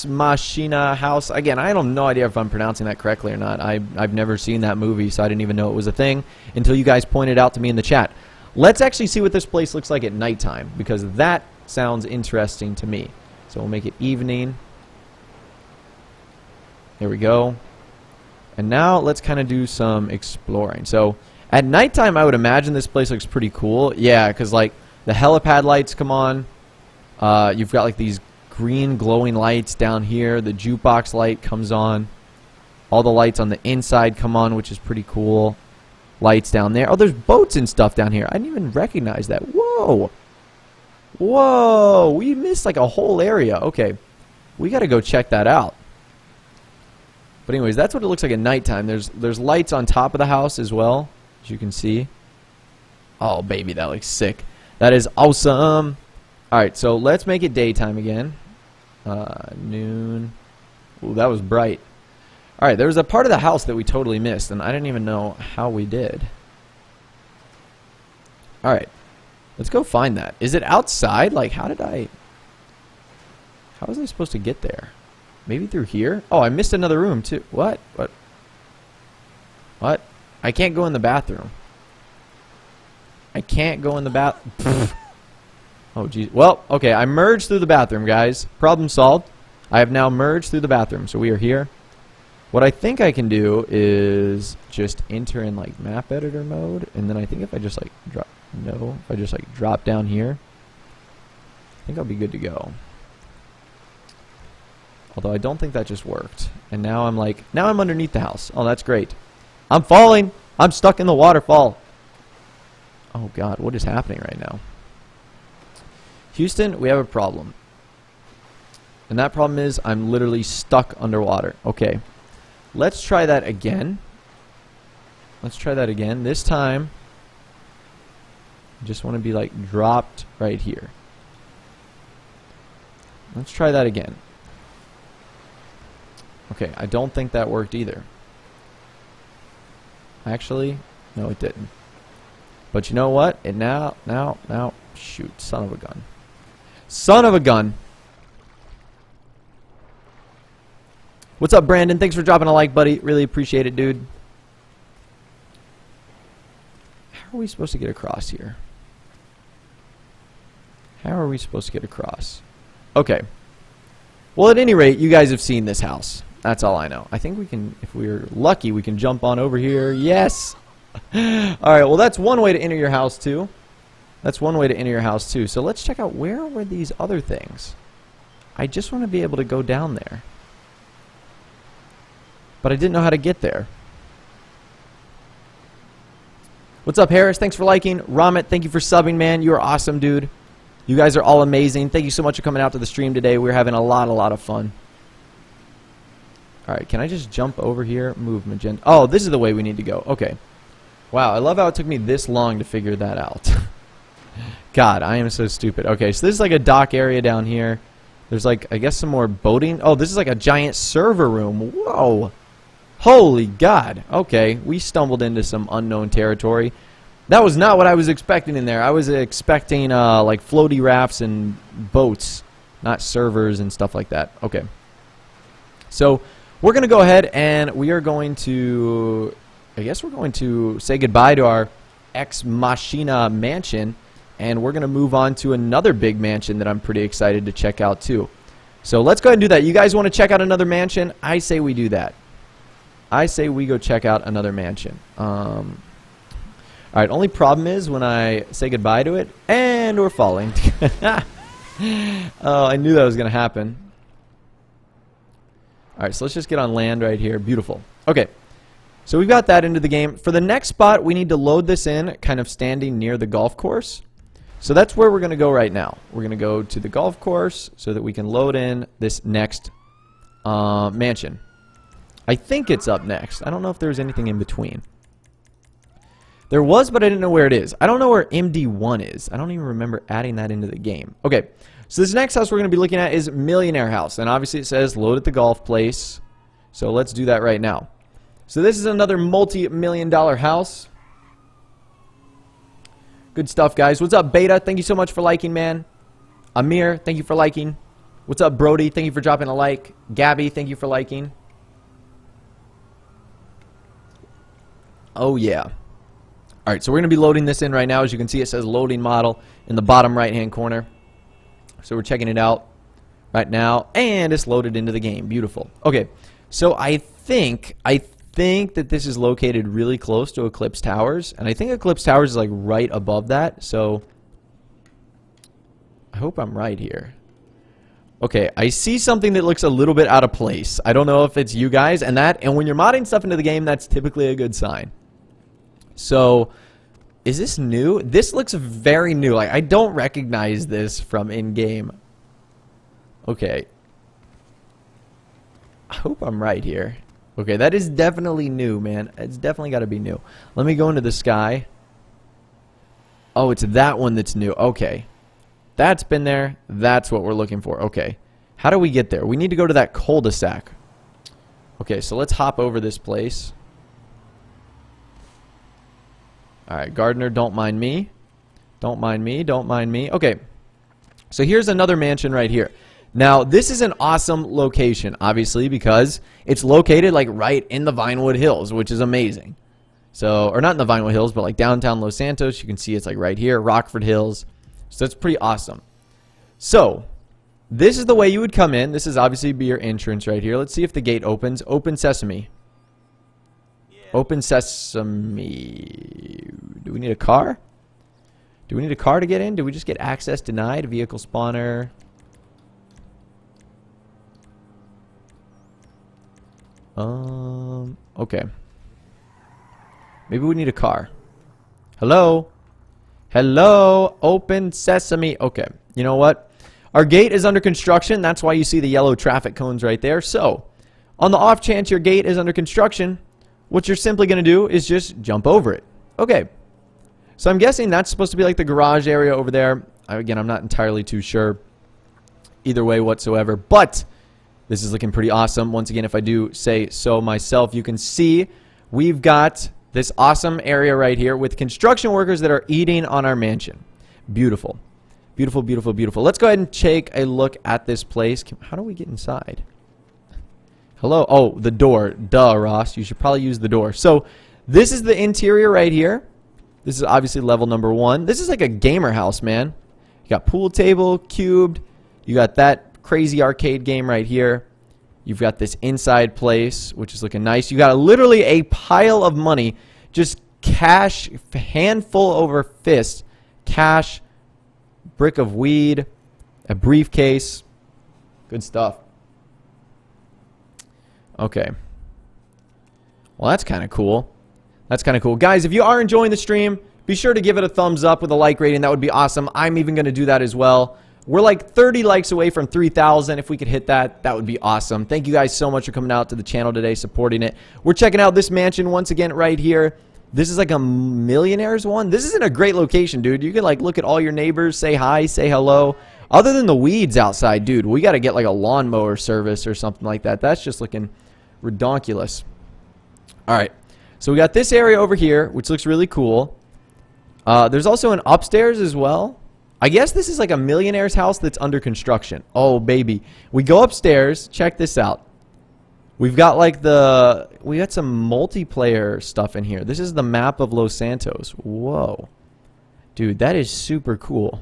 Machina house. Again, I have no idea if I'm pronouncing that correctly or not. I've never seen that movie, so I didn't even know it was a thing until you guys pointed out to me in the chat. Let's actually see what this place looks like at nighttime, because that sounds interesting to me. So we'll make it evening. There we go. And now let's kind of do some exploring. So at nighttime, I would imagine this place looks pretty cool. Yeah, because like the helipad lights come on. You've got like these green glowing lights down here. The jukebox light comes on. All the lights on the inside come on, which is pretty cool. Lights down there. Oh, there's boats and stuff down here. I didn't even recognize that. Whoa. Whoa. We missed like a whole area. Okay. We got to go check that out. But anyways, that's what it looks like at nighttime. There's lights on top of the house as well, as you can see. Oh, baby, that looks sick. That is awesome. Alright, so let's make it daytime again. Noon. Ooh, that was bright. Alright, there was a part of the house that we totally missed, and I didn't even know how we did. Alright, let's go find that. Is it outside? Like, how was I supposed to get there? Maybe through here? Oh, I missed another room, too. What? What? I can't go in the bathroom. I can't go in the bath... Oh, geez. Well, okay, I merged through the bathroom, guys. Problem solved. I have now merged through the bathroom, so we are here. What I think I can do is just enter in, like, map editor mode, and then I think if I just, like, drop down here, I think I'll be good to go. Although I don't think that just worked. And now I'm, like, now I'm underneath the house. Oh, that's great. I'm falling! I'm stuck in the waterfall! Oh, God, what is happening right now? Houston, we have a problem. And that problem is I'm literally stuck underwater. Okay. Let's try that again. Let's try that again. This time, I just want to be like dropped right here. Let's try that again. Okay, I don't think that worked either. Actually, no, it didn't. But you know what? It now, shoot, son of a gun. Son of a gun. What's up, Brandon? Thanks for dropping a like, buddy. Really appreciate it, dude. How are we supposed to get across here? How are we supposed to get across? Okay. Well, at any rate, you guys have seen this house. That's all I know. I think we can, if we're lucky, we can jump on over here. Yes! Alright, well, that's one way to enter your house, too. That's one way to enter your house, too. So let's check out where were these other things. I just want to be able to go down there. But I didn't know how to get there. What's up, Harris? Thanks for liking. Ramit, thank you for subbing, man. You are awesome, dude. You guys are all amazing. Thank you so much for coming out to the stream today. We're having a lot of fun. Alright, can I just jump over here? Move magenta. Oh, this is the way we need to go. Okay. Wow, I love how it took me this long to figure that out. God, I am so stupid. Okay, so this is like a dock area down here. There's like, I guess, some more boating. Oh, this is like a giant server room. Whoa. Holy God. Okay, we stumbled into some unknown territory. That was not what I was expecting in there. I was expecting like floaty rafts and boats, not servers and stuff like that. Okay. So we're going to go ahead and we are going to, I guess we're going to say goodbye to our Machina mansion, and we're going to move on to another big mansion that I'm pretty excited to check out too. So let's go ahead and do that. You guys want to check out another mansion? I say we do that. I say we go check out another mansion. Alright, only problem is when I say goodbye to it, and we're falling. Oh, I knew that was going to happen. Alright, so let's just get on land right here. Beautiful. Okay, so we've got that into the game. For the next spot, we need to load this in, kind of standing near the golf course. So that's where we're going to go right now. We're going to go to the golf course so that we can load in this next mansion. I think it's up next. I don't know if there's anything in between. There was, but I didn't know where it is. I don't know where MD1 is. I don't even remember adding that into the game. Okay, so this next house we're going to be looking at is Millionaire House. And obviously it says load at the golf place. So let's do that right now. So this is another multi-million-dollar house. Good stuff, guys. What's up, Beta? Thank you so much for liking, man. Amir, thank you for liking. What's up, Brody? Thank you for dropping a like. Gabby, thank you for liking. Oh, yeah. All right, so we're going to be loading this in right now. As you can see, it says loading model in the bottom right-hand corner. So we're checking it out right now, and it's loaded into the game. Beautiful. Okay, so I think that this is located really close to Eclipse Towers, and I think Eclipse Towers is like right above that. So I hope I'm right here. Okay, I see something that looks a little bit out of place. I don't know if it's you guys, and when you're modding stuff into the game, that's typically a good sign. So, is this new? This looks very new. Like, I don't recognize this from in-game. Okay. I hope I'm right here. Okay, that is definitely new, man. It's definitely got to be new. Let me go into the sky. Oh, it's that one that's new. Okay. That's been there. That's what we're looking for. Okay. How do we get there? We need to go to that cul-de-sac. Okay, so let's hop over this place. Alright, Gardener, don't mind me. Don't mind me. Don't mind me. Okay. So here's another mansion right here. Now, this is an awesome location, obviously, because it's located, like, right in the Vinewood Hills, which is amazing. So, or not in the Vinewood Hills, but, like, downtown Los Santos. You can see it's, like, right here, Rockford Hills. So, that's pretty awesome. So, this is the way you would come in. This is obviously be your entrance right here. Let's see if the gate opens. Open sesame. Open sesame. Do we need a car? Do we need a car to get in? Do we just get access denied? Vehicle spawner. Okay. Maybe we need a car. Hello? Hello? Open sesame. Okay. You know what? Our gate is under construction. That's why you see the yellow traffic cones right there. So, on the off chance your gate is under construction, what you're simply going to do is just jump over it. Okay. So I'm guessing that's supposed to be like the garage area over there. Again, I'm not entirely too sure either way whatsoever. But this is looking pretty awesome. Once again, if I do say so myself, you can see we've got this awesome area right here with construction workers that are eating on our mansion. Beautiful. Beautiful, beautiful, beautiful. Let's go ahead and take a look at this place. How do we get inside? Hello? Oh, the door. Duh, Ross. You should probably use the door. So, this is the interior right here. This is obviously level number 1. This is like a gamer house, man. You got pool table, cubed. You got that crazy arcade game right here. You've got this inside place, which is looking nice. You got literally a pile of money. Just cash, handful over fist. Cash, brick of weed, a briefcase. Good stuff. Okay. Well, that's kind of cool. That's kind of cool. Guys, if you are enjoying the stream, be sure to give it a thumbs up with a like rating. That would be awesome. I'm even going to do that as well. We're like 30 likes away from 3,000. If we could hit that, that would be awesome. Thank you guys so much for coming out to the channel today, supporting it. We're checking out this mansion once again right here. This is like a Millionaire's one. This is in a great location, dude. You can like look at all your neighbors, say hi, say hello. Other than the weeds outside, dude, we got to get like a lawnmower service or something like that. That's just looking redonkulous. Alright, so we got this area over here, which looks really cool. There's also an upstairs as well. I guess this is like a millionaire's house that's under construction. Oh, baby. We go upstairs. Check this out. We've got like we got some multiplayer stuff in here. This is the map of Los Santos. Whoa. Dude, that is super cool.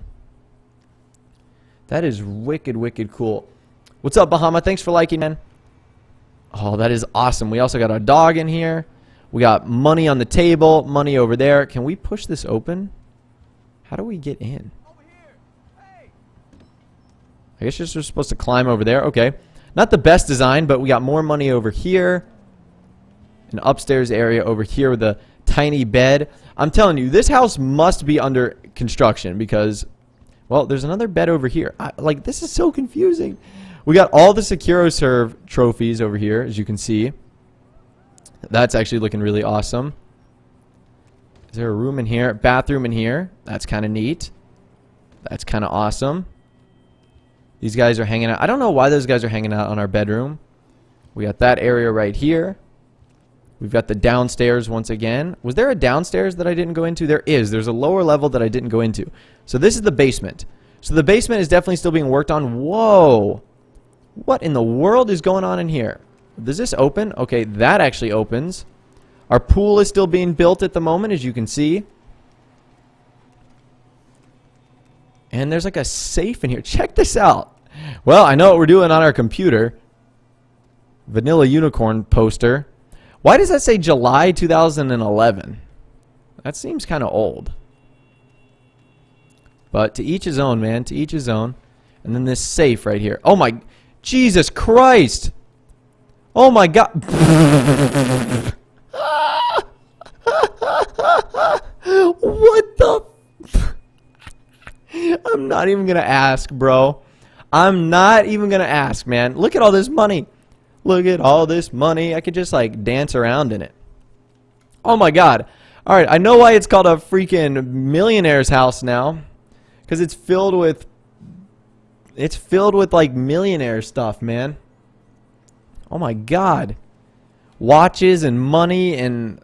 That is wicked, wicked cool. What's up, Bahama? Thanks for liking, man. Oh, that is awesome. We also got our dog in here. We got money on the table, money over there. Can we push this open? How do we get in? I guess you're just supposed to climb over there. Okay. Not the best design, but we got more money over here. An upstairs area over here with a tiny bed. I'm telling you, this house must be under construction because, well, there's another bed over here. Like, this is so confusing. We got all the SecuroServe trophies over here, as you can see. That's actually looking really awesome. Is there a room in here? Bathroom in here. That's kind of neat. That's kind of awesome. These guys are hanging out. I don't know why those guys are hanging out on our bedroom. We got that area right here. We've got the downstairs once again. Was there a downstairs that I didn't go into? There is. There's a lower level that I didn't go into. So this is the basement. So the basement is definitely still being worked on. Whoa. What in the world is going on in here? Does this open? Okay, that actually opens. Our pool is still being built at the moment, as you can see. And there's like a safe in here. Check this out. Well, I know what we're doing on our computer. Vanilla Unicorn poster. Why does that say July 2011? That seems kind of old. But to each his own, man. To each his own. And then this safe right here. Oh my... Jesus Christ! Oh my God! What the... I'm not even gonna ask, bro. I'm not even gonna ask, man. Look at all this money. Look at all this money. I could just like dance around in it. Oh my God. Alright, I know why it's called a freaking millionaire's house now. Because it's filled with like millionaire stuff, man. Oh my God. Watches and money and...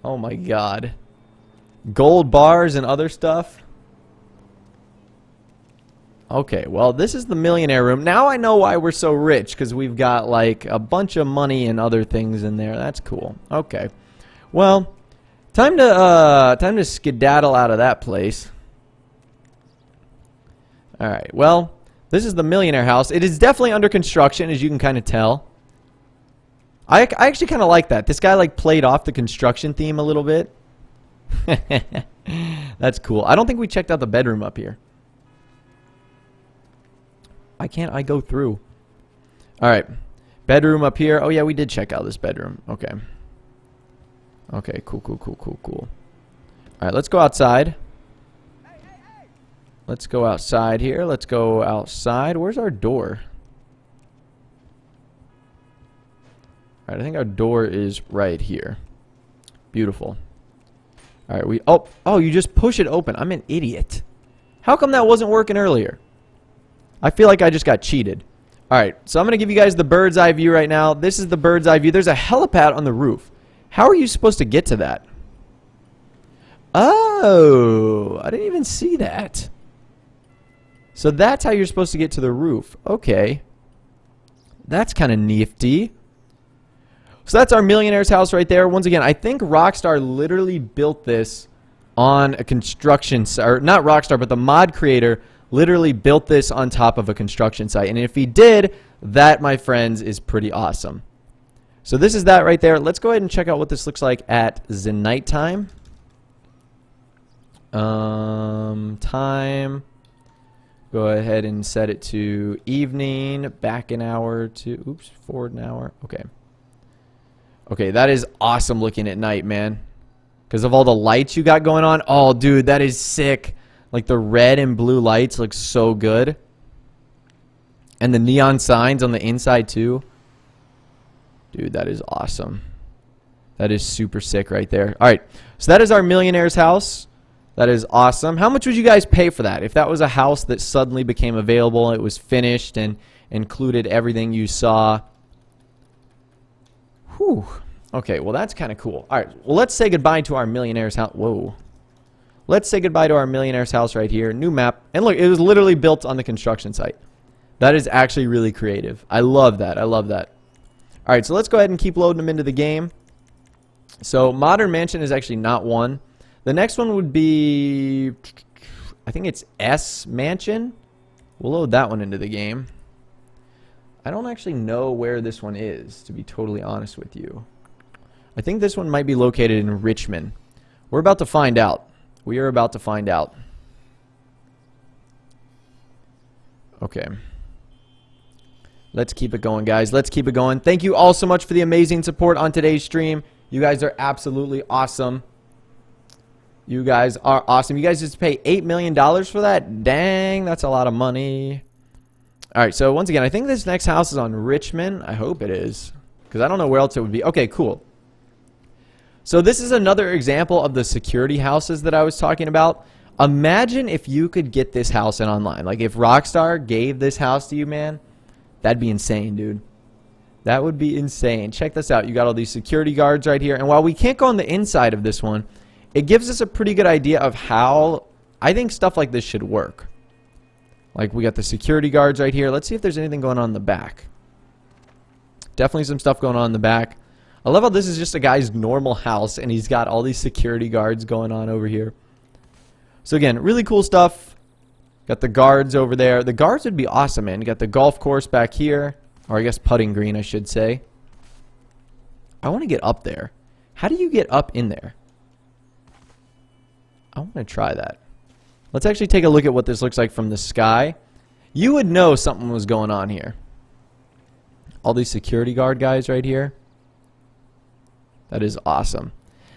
Oh my God. Gold bars and other stuff. Okay, well, this is the millionaire room. Now I know why we're so rich, because we've got like a bunch of money and other things in there. That's cool. Okay. Well, time to skedaddle out of that place. All right. Well, this is the millionaire house. It is definitely under construction, as you can kind of tell. I actually kind of like that. This guy like played off the construction theme a little bit. That's cool. I don't think we checked out the bedroom up here. Why can't I go through? Alright. Bedroom up here. Oh yeah, we did check out this bedroom. Okay. Okay, cool. Alright, let's go outside. Let's go outside here. Let's go outside. Where's our door? Alright, I think our door is right here. Beautiful. Alright, oh, you just push it open. I'm an idiot. How come that wasn't working earlier? I feel like I just got cheated. Alright, so I'm going to give you guys the bird's eye view right now. This is the bird's eye view. There's a helipad on the roof. How are you supposed to get to that? Oh, I didn't even see that. So that's how you're supposed to get to the roof. Okay. That's kind of nifty. So that's our millionaire's house right there. Once again, I think Rockstar literally built this on a construction site. Or not Rockstar, but the mod creator literally built this on top of a construction site. And if he did, that, my friends, is pretty awesome. So this is that right there. Let's go ahead and check out what this looks like at the nighttime. Time. Go ahead and set it to evening. Back an hour to... Oops, forward an hour. Okay. Okay, that is awesome looking at night, man. Because of all the lights you got going on. Oh, dude, that is sick. Like the red and blue lights look so good. And the neon signs on the inside too. Dude, that is awesome. That is super sick right there. Alright, so that is our millionaire's house. That is awesome. How much would you guys pay for that? If that was a house that suddenly became available, it was finished and included everything you saw. Whew. Okay, well, that's kind of cool. All right, well, let's say goodbye to our millionaire's house. Whoa. Let's say goodbye to our millionaire's house right here. New map. And look, it was literally built on the construction site. That is actually really creative. I love that. I love that. All right, so let's go ahead and keep loading them into the game. So Modern Mansion is actually not one. The next one would be, I think it's S Mansion. We'll load that one into the game. I don't actually know where this one is, to be totally honest with you. I think this one might be located in Richmond. We're about to find out. We are about to find out. Okay. Let's keep it going, guys. Let's keep it going. Thank you all so much for the amazing support on today's stream. You guys are absolutely awesome. You guys are awesome. You guys just pay $8 million for that? Dang, that's a lot of money. All right, so once again, I think this next house is on Richmond. I hope it is, because I don't know where else it would be. Okay, cool. So this is another example of the security houses that I was talking about. Imagine if you could get this house in online. Like if Rockstar gave this house to you, man, that'd be insane, dude. That would be insane. Check this out. You got all these security guards right here. And while we can't go on the inside of this one, it gives us a pretty good idea of how I think stuff like this should work. Like we got the security guards right here. Let's see if there's anything going on in the back. Definitely some stuff going on in the back. I love how this is just a guy's normal house and he's got all these security guards going on over here. So again, really cool stuff. Got the guards over there. The guards would be awesome, man. You got the golf course back here. Or I guess putting green, I should say. I want to get up there. How do you get up in there? I want to try that. Let's actually take a look at what this looks like from the sky. You would know something was going on here. All these security guard guys right here. That is awesome.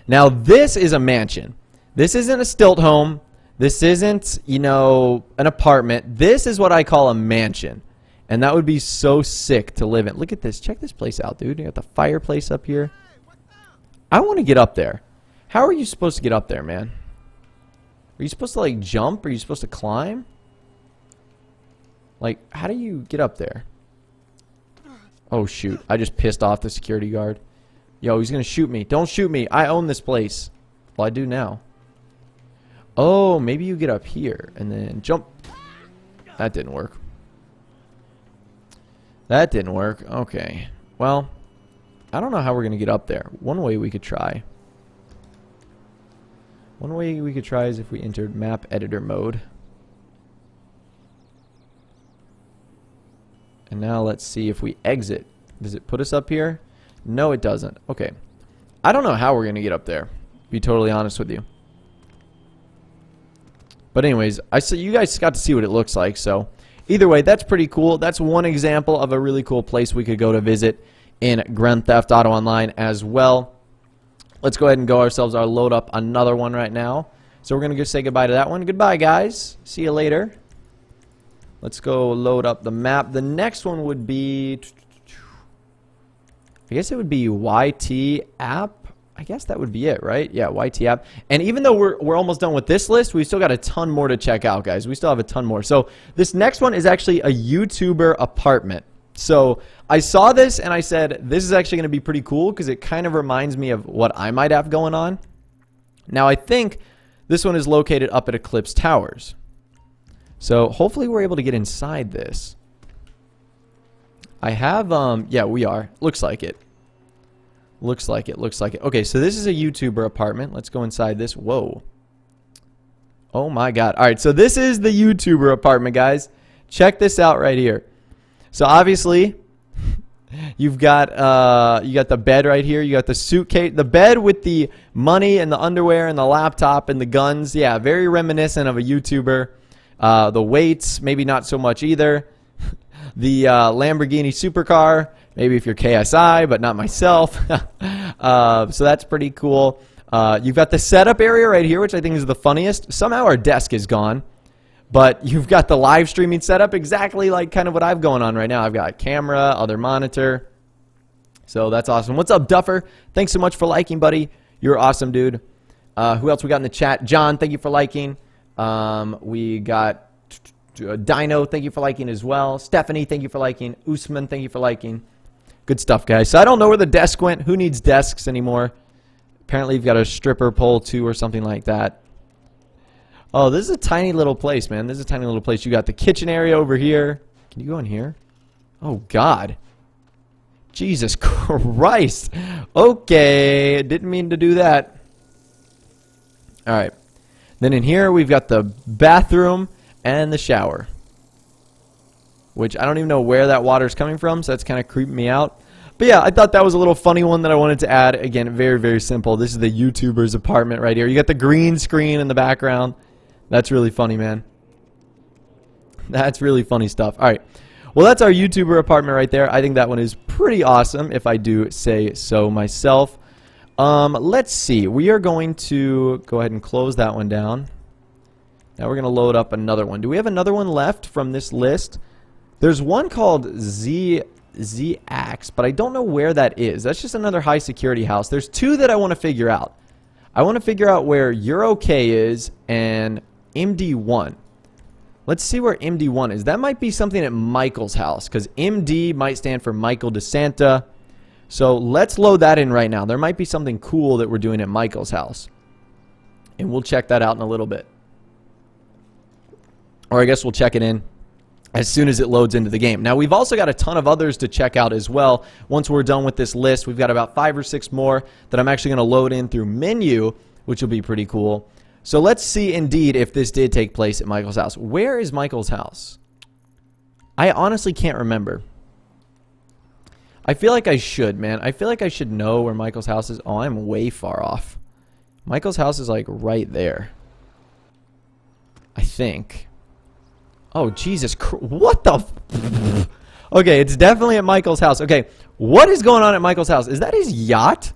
Now, this is a mansion. This isn't a stilt home. This isn't, you know, an apartment. This is what I call a mansion. And that would be so sick to live in. Look at this. Check this place out, dude. You got the fireplace up here. I want to get up there. How are you supposed to get up there, man? Are you supposed to, like, jump? Are you supposed to climb? Like, how do you get up there? Oh, shoot. I just pissed off the security guard. Yo, he's going to shoot me. Don't shoot me. I own this place. Well, I do now. Oh, maybe you get up here and then jump. That didn't work. That didn't work. Okay. Well, I don't know how we're going to get up there. One way we could try. One way we could try is if we entered map editor mode. And now let's see if we exit. Does it put us up here? No, it doesn't. Okay. I don't know how we're going to get up there, to be totally honest with you. But anyways, you guys got to see what it looks like, so either way, that's pretty cool. That's one example of a really cool place we could go to visit in Grand Theft Auto Online as well. Let's go ahead and go ourselves load up another one right now. So we're going to go say goodbye to that one. Goodbye, guys. See you later. Let's go load up the map. The next one would be, I guess it would be YT app. I guess that would be it, right? Yeah, YT app. And even though we're almost done with this list, we still got a ton more to check out, guys. We still have a ton more. So this next one is actually a YouTuber apartment. So I saw this and I said, this is actually going to be pretty cool because it kind of reminds me of what I might have going on. Now, I think this one is located up at Eclipse Towers. So hopefully we're able to get inside this. I have, yeah, we are. Looks like it. Looks like it. Looks like it. Okay, so this is a YouTuber apartment. Let's go inside this. Whoa. Oh my God. All right, so this is the YouTuber apartment, guys. Check this out right here. So obviously, you've got the bed right here. You got the suitcase, the bed with the money and the underwear and the laptop and the guns. Yeah, very reminiscent of a YouTuber. The weights, maybe not so much either. The Lamborghini supercar, maybe if you're KSI, but not myself. So that's pretty cool. You've got the setup area right here, which I think is the funniest. Somehow our desk is gone. But you've got the live streaming setup exactly like kind of what I've going on right now. I've got camera, other monitor. So that's awesome. What's up, Duffer? Thanks so much for liking, buddy. You're awesome, dude. Who else we got in the chat? John, thank you for liking. We got Dino, thank you for liking as well. Stephanie, thank you for liking. Usman, thank you for liking. Good stuff, guys. So I don't know where the desk went. Who needs desks anymore? Apparently you've got a stripper pole too or something like that. Oh, this is a tiny little place, man. This is a tiny little place. You got the kitchen area over here. Can you go in here? Oh, God. Jesus Christ. Okay. Didn't mean to do that. All right. Then in here we've got the bathroom and the shower. Which I don't even know where that water's coming from, so that's kind of creeping me out. But yeah, I thought that was a little funny one that I wanted to add. Again, very, very simple. This is the YouTuber's apartment right here. You got the green screen in the background. That's really funny, man. That's really funny stuff. All right. Well, that's our YouTuber apartment right there. I think that one is pretty awesome, if I do say so myself. Let's see. We are going to go ahead and close that one down. Now we're going to load up another one. Do we have another one left from this list? There's one called Z-Ax, but I don't know where that is. That's just another high security house. There's two that I want to figure out. I want to figure out where You're Okay is and MD1. Let's see where MD1 is. That might be something at Michael's house, because MD might stand for Michael DeSanta. So let's load that in right now. There might be something cool that we're doing at Michael's house. And we'll check that out in a little bit. Or I guess we'll check it in as soon as it loads into the game. Now, we've also got a ton of others to check out as well. Once we're done with this list, we've got about 5 or 6 more that I'm actually going to load in through menu, which will be pretty cool. So let's see indeed if this did take place at Michael's house. Where is Michael's house? I honestly can't remember. I feel like I should, man. I feel like I should know where Michael's house is. Oh, I'm way far off. Michael's house is like right there, I think. Oh, Jesus Christ. What the Okay, it's definitely at Michael's house. Okay, what is going on at Michael's house? Is that his yacht?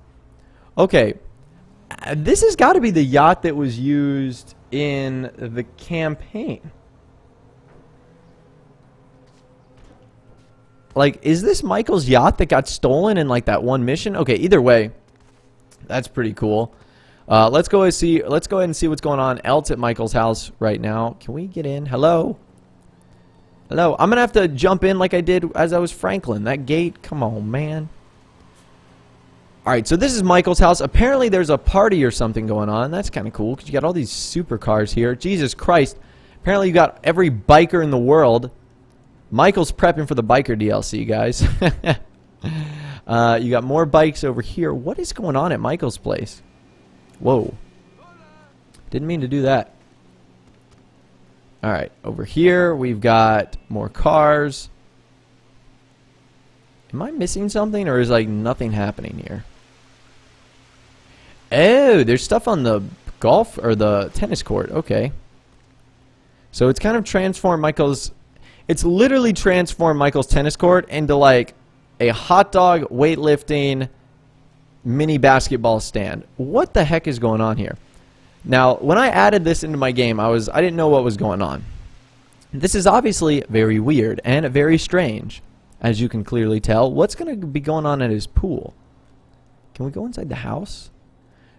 Okay, this has got to be the yacht that was used in the campaign. Like, is this Michael's yacht that got stolen in, like, that one mission? Okay, either way, that's pretty cool. Let's go ahead and see what's going on else at Michael's house right now. Can we get in? Hello? Hello? I'm going to have to jump in like I did as I was Franklin. That gate, come on, man. Alright, so this is Michael's house. Apparently there's a party or something going on. That's kind of cool because you got all these supercars here. Jesus Christ. Apparently you got every biker in the world. Michael's prepping for the biker DLC, guys. You got more bikes over here. What is going on at Michael's place? Whoa. Didn't mean to do that. Alright, over here we've got more cars. Am I missing something, or is like nothing happening here? Oh, there's stuff on the golf or the tennis court. Okay. So it's kind of transformed Michael's... It's literally transformed Michael's tennis court into like a hot dog weightlifting mini basketball stand. What the heck is going on here? Now, when I added this into my game, I didn't know what was going on. This is obviously very weird and very strange, as you can clearly tell. What's going to be going on at his pool? Can we go inside the house?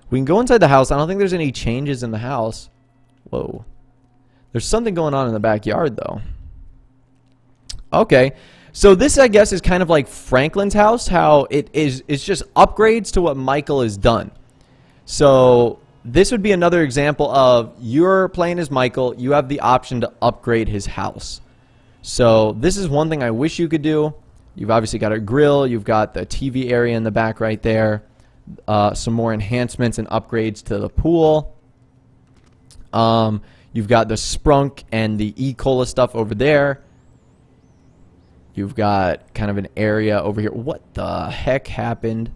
We can go inside the house. I don't think there's any changes in the house. Whoa. There's something going on in the backyard, though. Okay. So this, I guess, is kind of like Franklin's house, how it's just upgrades to what Michael has done. So this would be another example of you're playing as Michael. You have the option to upgrade his house. So this is one thing I wish you could do. You've obviously got a grill. You've got the TV area in the back right there. Some more enhancements and upgrades to the pool. You've got the Sprunk and the E-Cola stuff over there. You've got kind of an area over here. What the heck happened?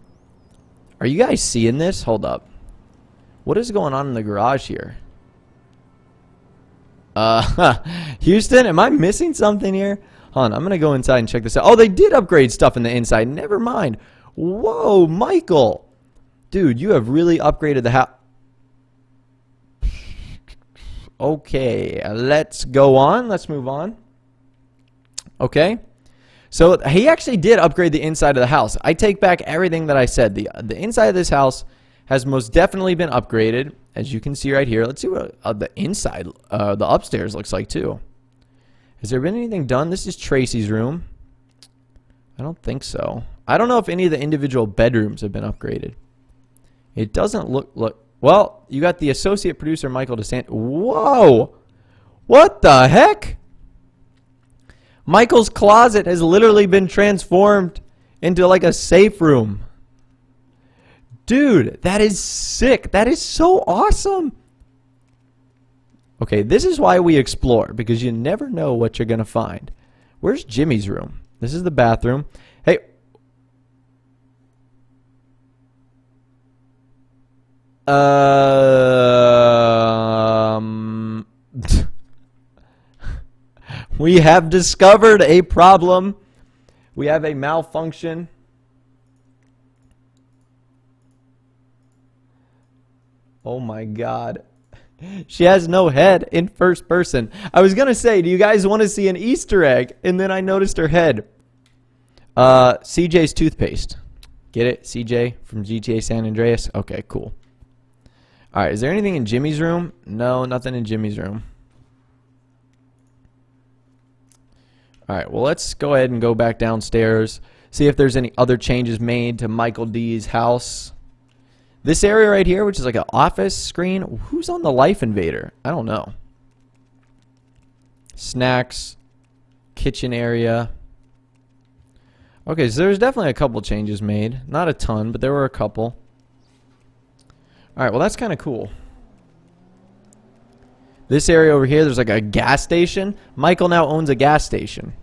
Are you guys seeing this? Hold up. What is going on in the garage here? Houston, am I missing something here? Hold on, I'm going to go inside and check this out. Oh, they did upgrade stuff in the inside. Never mind. Whoa, Michael. Dude, you have really upgraded the house. Okay, let's go on. Let's move on. Okay. So he actually did upgrade the inside of the house. I take back everything that I said. The inside of this house has most definitely been upgraded, as you can see right here. Let's see what the inside, the upstairs looks like too. Has there been anything done? This is Tracy's room. I don't think so. I don't know if any of the individual bedrooms have been upgraded. It doesn't look. Well, you got the associate producer, Michael DeSant. Whoa! What the heck? Michael's closet has literally been transformed into like a safe room. Dude, that is sick. That is so awesome. Okay, this is why we explore, because you never know what you're going to find. Where's Jimmy's room? This is the bathroom. Hey. We have discovered a problem. We have a malfunction. Oh my God. She has no head in first person. I was going to say, do you guys want to see an Easter egg? And then I noticed her head. CJ's toothpaste. Get it? CJ from GTA San Andreas? Okay, cool. All right, is there anything in Jimmy's room? No, nothing in Jimmy's room. All right, well, let's go ahead and go back downstairs. See if there's any other changes made to Michael D's house. This area right here, which is like an office screen. Who's on the Life Invader? I don't know. Snacks. Kitchen area. Okay, so there's definitely a couple changes made. Not a ton, but there were a couple. Alright, well that's kind of cool. This area over here, there's like a gas station. Michael now owns a gas station.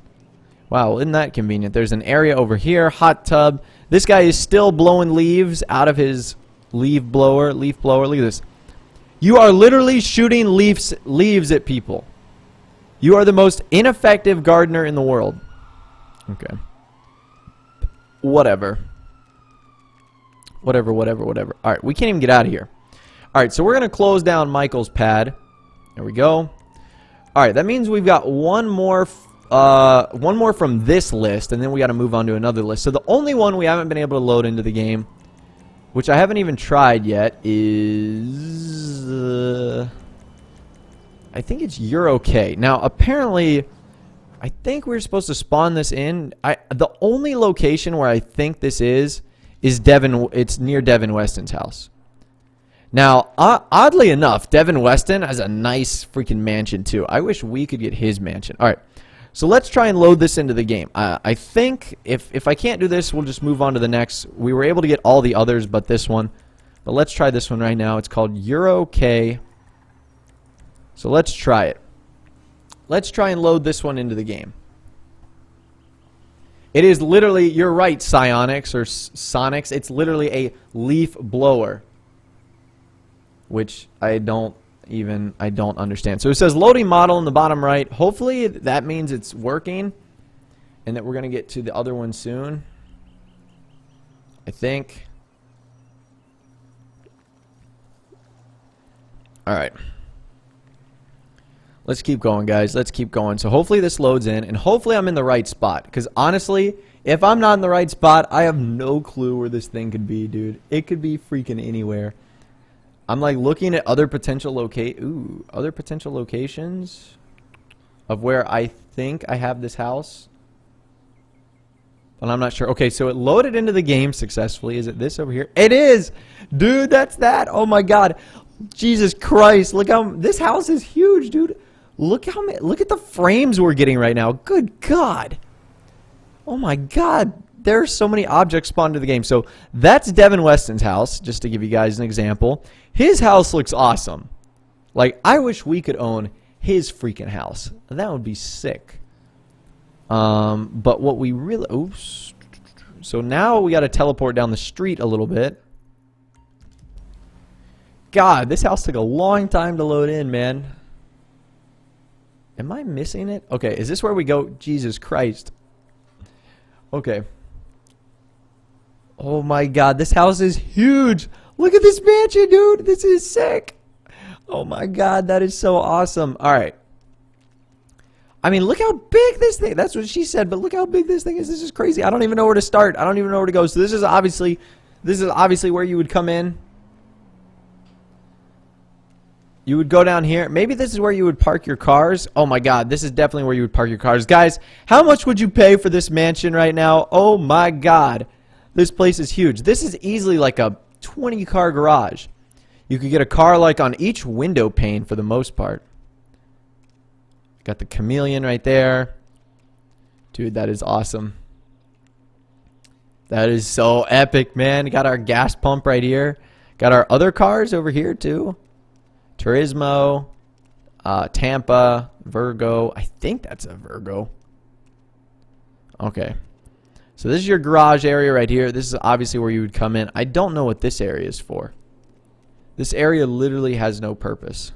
Wow, isn't that convenient? There's an area over here, hot tub. This guy is still blowing leaves out of his leaf blower. Look at this. You are literally shooting leaves at people. You are the most ineffective gardener in the world. Okay. Whatever. Alright, we can't even get out of here. Alright, so we're going to close down Michael's pad. There we go. Alright, that means we've got one more from this list, and then we got to move on to another list. So the only one we haven't been able to load into the game, which I haven't even tried yet, is... I think it's You're Okay. Now, apparently, I think we're supposed to spawn this in. The only location where I think this is Devon. It's near Devon Weston's house. Now, oddly enough, Devon Weston has a nice freaking mansion, too. I wish we could get his mansion. All right. So let's try and load this into the game. I think if I can't do this, we'll just move on to the next. We were able to get all the others but this one. But let's try this one right now. It's called You're Okay. So let's try it. Let's try and load this one into the game. It is literally, you're right, Psionics or Sonics. It's literally a leaf blower. Which I don't understand. So it says loading model in the bottom right. Hopefully that means it's working and that we're going to get to the other one soon. I think. All right. Let's keep going, guys. Let's keep going. So hopefully this loads in, and hopefully I'm in the right spot. Because honestly, if I'm not in the right spot, I have no clue where this thing could be, dude. It could be freaking anywhere. I'm like looking at other potential locations of where I think I have this house. But I'm not sure. Okay, so it loaded into the game successfully. Is it this over here? It is! Dude, that's that. Oh my god. Jesus Christ. Look how this house is huge, dude. Look at the frames we're getting right now. Good God. Oh my God. There are so many objects spawned to the game. So that's Devon Weston's house, just to give you guys an example. His house looks awesome. Like, I wish we could own his freaking house. That would be sick. But what we really... Oops. So now we got to teleport down the street a little bit. God, this house took a long time to load in, man. Am I missing it? Okay, is this where we go? Jesus Christ. Okay. Oh my God, this house is huge. Look at this mansion, dude. This is sick. Oh my God, that is so awesome. All right. I mean, look how big this thing. That's what she said, but look how big this thing is. This is crazy. I don't even know where to start. I don't even know where to go. So this is obviously where you would come in. You would go down here. Maybe this is where you would park your cars. Oh my god, this is definitely where you would park your cars. Guys, how much would you pay for this mansion right now? Oh my god. This place is huge. This is easily like a 20-car garage. You could get a car like on each window pane for the most part. Got the chameleon right there. Dude, that is awesome. That is so epic, man. Got our gas pump right here. Got our other cars over here too. Turismo, Tampa, Virgo. I think that's a Virgo. Okay. So this is your garage area right here. This is obviously where you would come in. I don't know what this area is for. This area literally has no purpose.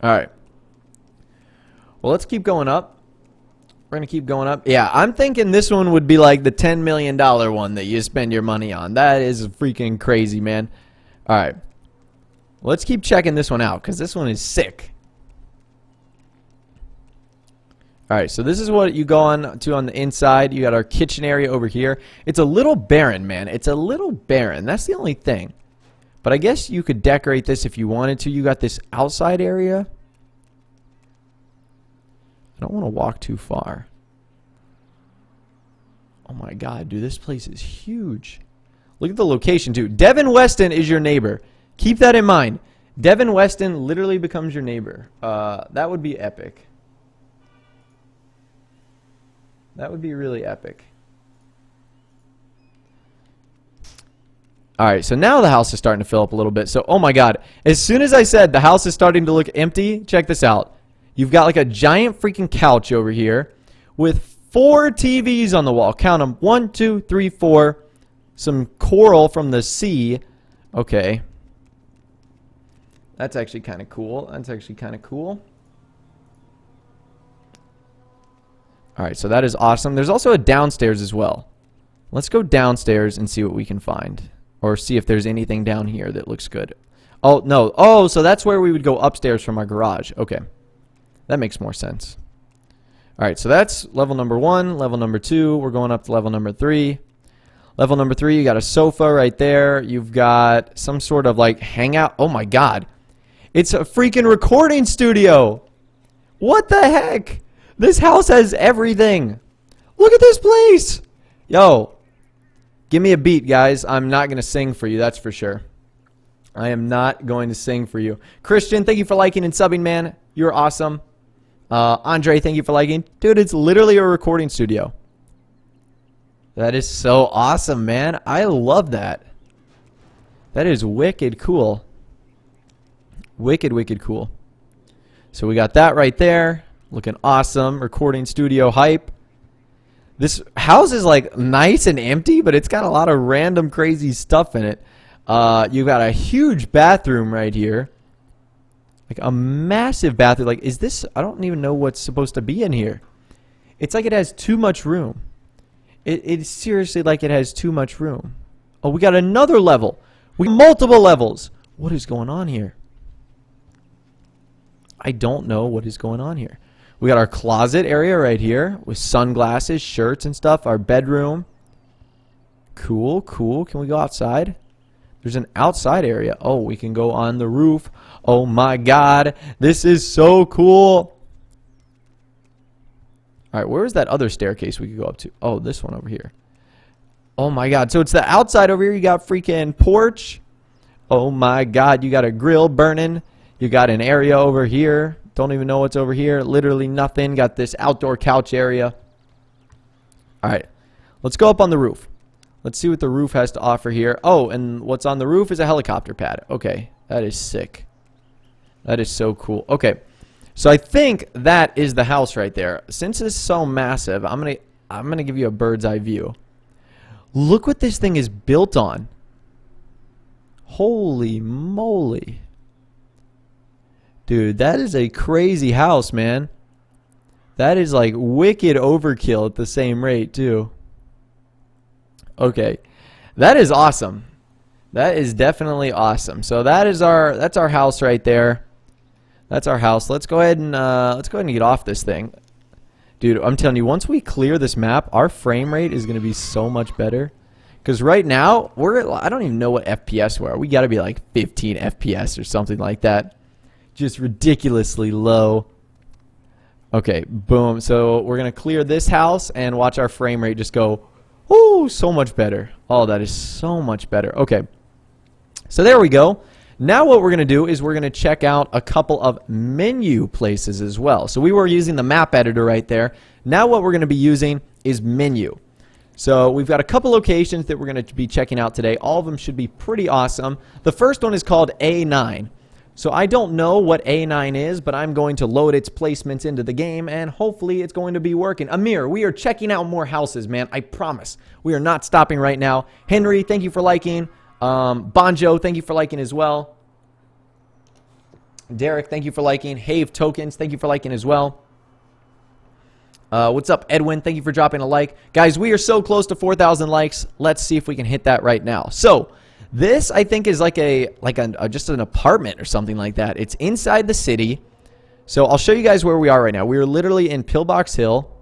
Alright. Well, let's keep going up. We're going to keep going up. Yeah, I'm thinking this one would be like the $10 million one that you spend your money on. That is freaking crazy, man. Alright. Let's keep checking this one out because this one is sick. Alright, so this is what you go on to on the inside. You got our kitchen area over here. It's a little barren, man. It's a little barren. That's the only thing. But I guess you could decorate this if you wanted to. You got this outside area. I don't want to walk too far. Oh my god, dude, this place is huge. Look at the location, too. Devon Weston is your neighbor. Keep that in mind. Devon Weston literally becomes your neighbor. That would be epic. That would be really epic. Alright, so now the house is starting to fill up a little bit. So, oh my god. As soon as I said the house is starting to look empty, check this out. You've got like a giant freaking couch over here with 4 TVs on the wall. Count them. 1, 2, 3, 4. Some coral from the sea. Okay. That's actually kind of cool. That's actually kind of cool. Alright, so that is awesome. There's also a downstairs as well. Let's go downstairs and see what we can find. Or see if there's anything down here that looks good. Oh, no. Oh, so that's where we would go upstairs from our garage. Okay. That makes more sense. Alright, so that's level number 1. Level number 2. We're going up to level number 3. Level number 3, you got a sofa right there. You've got some sort of like hangout. Oh my god. It's a freaking recording studio. What the heck? This house has everything. Look at this place. Yo. Give me a beat, guys. I'm not going to sing for you, that's for sure. I am not going to sing for you. Christian, thank you for liking and subbing, man. You're awesome. Andre, thank you for liking. Dude, it's literally a recording studio. That is so awesome, man. I love that. That is wicked cool. Wicked, wicked cool. So we got that right there. Looking awesome. Recording studio hype. This house is like nice and empty, but it's got a lot of random crazy stuff in it. You got a huge bathroom right here. Like a massive bathroom. Like, is this... I don't even know what's supposed to be in here. It's like it has too much room. It's seriously like it has too much room. Oh, we got another level. We got multiple levels. What is going on here? I don't know what is going on here. We got our closet area right here with sunglasses, shirts, and stuff. Our bedroom. Cool, cool. Can we go outside? There's an outside area. Oh, we can go on the roof. Oh my god. This is so cool. Alright, where is that other staircase we could go up to? Oh, this one over here. Oh my god. So it's the outside over here. You got freaking porch. Oh my god. You got a grill burning. You got an area over here. Don't even know what's over here. Literally nothing. Got this outdoor couch area. Alright. Let's go up on the roof. Let's see what the roof has to offer here. Oh, and what's on the roof is a helicopter pad. Okay. That is sick. That is so cool. Okay. So I think that is the house right there. Since it's so massive, I'm gonna give you a bird's eye view. Look what this thing is built on. Holy moly. Dude, that is a crazy house, man. That is like wicked overkill at the same rate, too. Okay. That is awesome. That is definitely awesome. So that's our house right there. That's our house. Let's go ahead and get off this thing. Dude, I'm telling you, once we clear this map, our frame rate is going to be so much better. Because right now, I don't even know what FPS we're at. We got to be like 15 FPS or something like that. Just ridiculously low. Okay, boom. So we're going to clear this house and watch our frame rate just go, ooh, so much better. Oh, that is so much better. Okay. So there we go. Now what we're going to do is we're going to check out a couple of menu places as well. So we were using the map editor right there. Now what we're going to be using is menu. So we've got a couple locations that we're going to be checking out today. All of them should be pretty awesome. The first one is called A9. So I don't know what A9 is, but I'm going to load its placements into the game, and hopefully it's going to be working. Amir, we are checking out more houses, man. I promise. We are not stopping right now. Henry, thank you for liking. Bonjo, thank you for liking as well. Derek, thank you for liking. Have Tokens, thank you for liking as well. What's up, Edwin? Thank you for dropping a like. Guys, we are so close to 4,000 likes. Let's see if we can hit that right now. So, this, I think, is like just an apartment or something like that. It's inside the city. So, I'll show you guys where we are right now. We are literally in Pillbox Hill.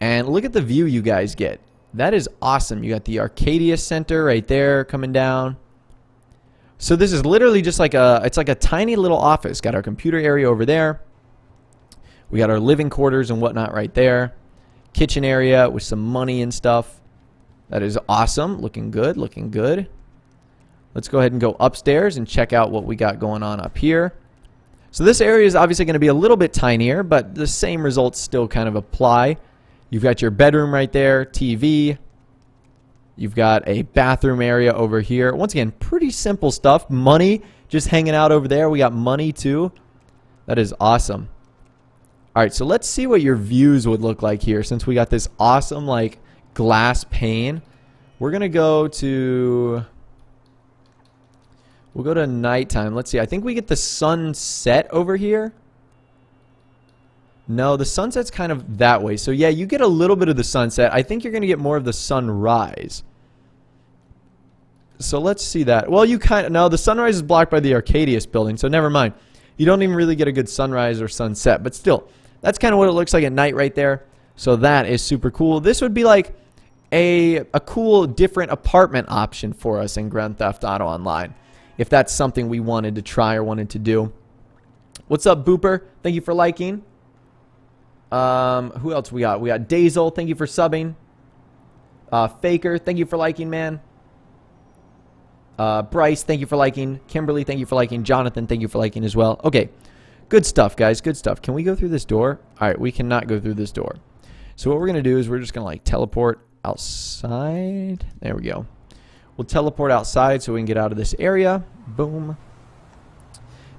And look at the view you guys get. That is awesome. You got the Arcadia Center right there coming down. So, this is literally just like it's like a tiny little office. Got our computer area over there. We got our living quarters and whatnot right there. Kitchen area with some money and stuff. That is awesome. Looking good, looking good. Let's go ahead and go upstairs and check out what we got going on up here. So this area is obviously going to be a little bit tinier, but the same results still kind of apply. You've got your bedroom right there, TV. You've got a bathroom area over here. Once again, pretty simple stuff. Money just hanging out over there. We got money too. That is awesome. All right, so let's see what your views would look like here since we got this awesome like glass pane. We're going to go to... We'll go to nighttime. Let's see. I think we get the sunset over here. No, the sunset's kind of that way. So, yeah, you get a little bit of the sunset. I think you're going to get more of the sunrise. So, let's see that. Well, you kind of... No, the sunrise is blocked by the Arcadius building, so never mind. You don't even really get a good sunrise or sunset. But still, that's kind of what it looks like at night right there. So, that is super cool. This would be like a cool, different apartment option for us in Grand Theft Auto Online, if that's something we wanted to try or wanted to do. What's up, Booper? Thank you for liking. Who else we got? We got Dazel. Thank you for subbing. Faker. Thank you for liking, man. Bryce. Thank you for liking. Kimberly. Thank you for liking. Jonathan. Thank you for liking as well. Okay. Good stuff, guys. Good stuff. Can we go through this door? All right. We cannot go through this door. So what we're going to do is we're just going to like teleport outside. There we go. We'll teleport outside so we can get out of this area. Boom.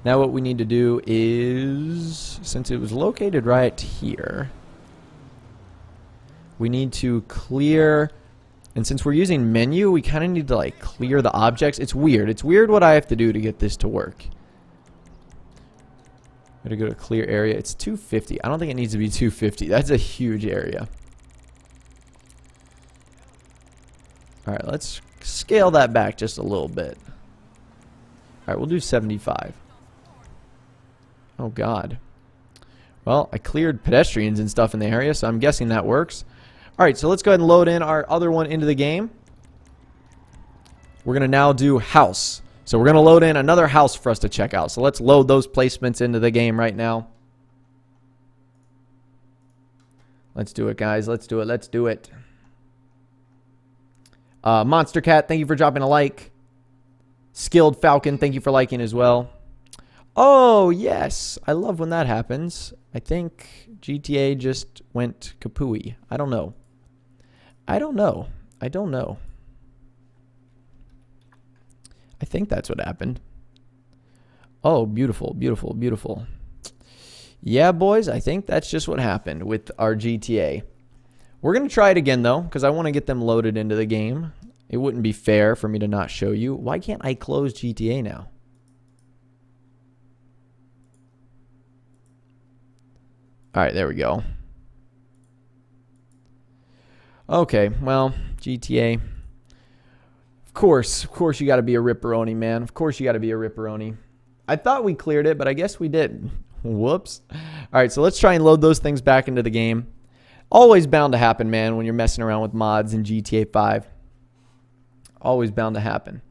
Now what we need to do is, since it was located right here, we need to clear, and since we're using menu, we kind of need to like clear the objects. It's weird. It's weird what I have to do to get this to work. Gotta go to clear area. It's 250. I don't think it needs to be 250. That's a huge area. All right, let's scale that back just a little bit. All right, we'll do 75. Oh, God. Well, I cleared pedestrians and stuff in the area, so I'm guessing that works. All right, so let's go ahead and load in our other one into the game. We're going to now do house. So we're going to load in another house for us to check out. So let's load those placements into the game right now. Let's do it, guys. Let's do it. Let's do it. Monster Cat, thank you for dropping a like. Skilled Falcon, thank you for liking as well. Oh, yes. I love when that happens. I think GTA just went kapooey. I don't know. I don't know. I don't know. I think that's what happened. Oh, beautiful, beautiful, beautiful. Yeah, boys, I think that's just what happened with our GTA. We're going to try it again, though, because I want to get them loaded into the game. It wouldn't be fair for me to not show you. Why can't I close GTA now? All right, there we go. Okay, well, GTA. Of course you got to be a ripperoni, man. Of course you got to be a ripperoni. I thought we cleared it, but I guess we didn't. Whoops. All right, so let's try and load those things back into the game. Always bound to happen, man, when you're messing around with mods in GTA 5. Always bound to happen.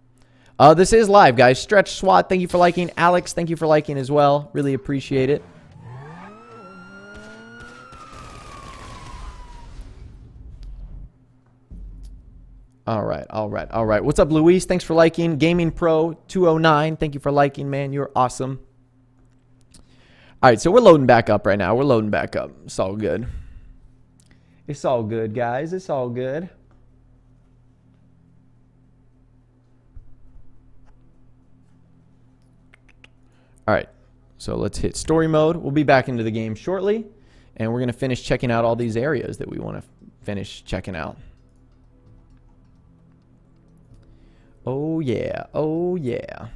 This is live, guys. Stretch SWAT, thank you for liking. Alex, thank you for liking as well. Really appreciate it. All right, all right, all right. What's up, Luis? Thanks for liking. Gaming Pro 209, thank you for liking, man. You're awesome. All right, so we're loading back up right now. We're loading back up. It's all good. It's all good, guys. It's all good. All right, so let's hit story mode. We'll be back into the game shortly, and we're going to finish checking out all these areas that we want to finish checking out. Oh, yeah. Oh, yeah.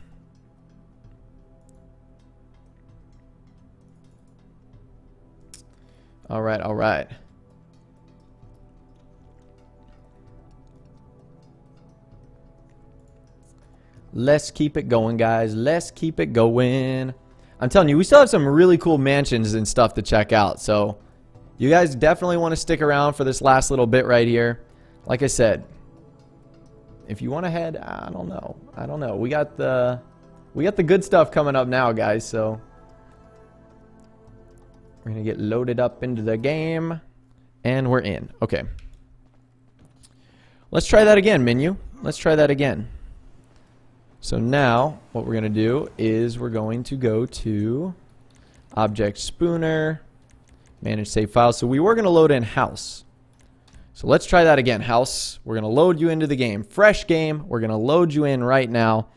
All right, all right. Let's keep it going, guys. Let's keep it going. I'm telling you, we still have some really cool mansions and stuff to check out. So you guys definitely want to stick around for this last little bit right here. Like I said, if you want to head, I don't know. I don't know. We got the good stuff coming up now, guys. So we're going to get loaded up into the game. And we're in. Okay. Let's try that again, menu. Let's try that again. So now what we're going to do is we're going to go to Object Spooner, Manage Save Files. So we were going to load in House. So let's try that again. House, we're going to load you into the game. Fresh game, we're going to load you in right now.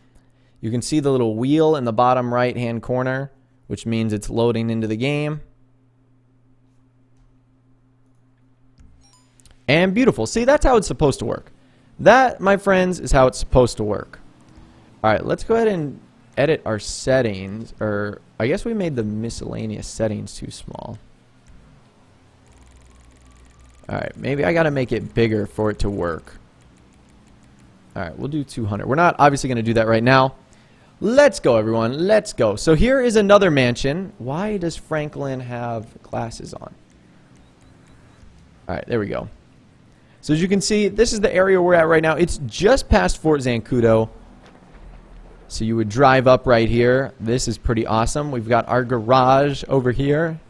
You can see the little wheel in the bottom right-hand corner, which means it's loading into the game. And beautiful. See, that's how it's supposed to work. That, my friends, is how it's supposed to work. All right, let's go ahead and edit our settings. Or I guess we made the miscellaneous settings too small. All right, maybe I got to make it bigger for it to work. All right, we'll do 200. We're not obviously going to do that right now. Let's go, everyone. Let's go. So here is another mansion. Why does Franklin have glasses on? All right, there we go. So as you can see, this is the area we're at right now. It's just past Fort Zancudo. So you would drive up right here. This is pretty awesome. We've got our garage over here.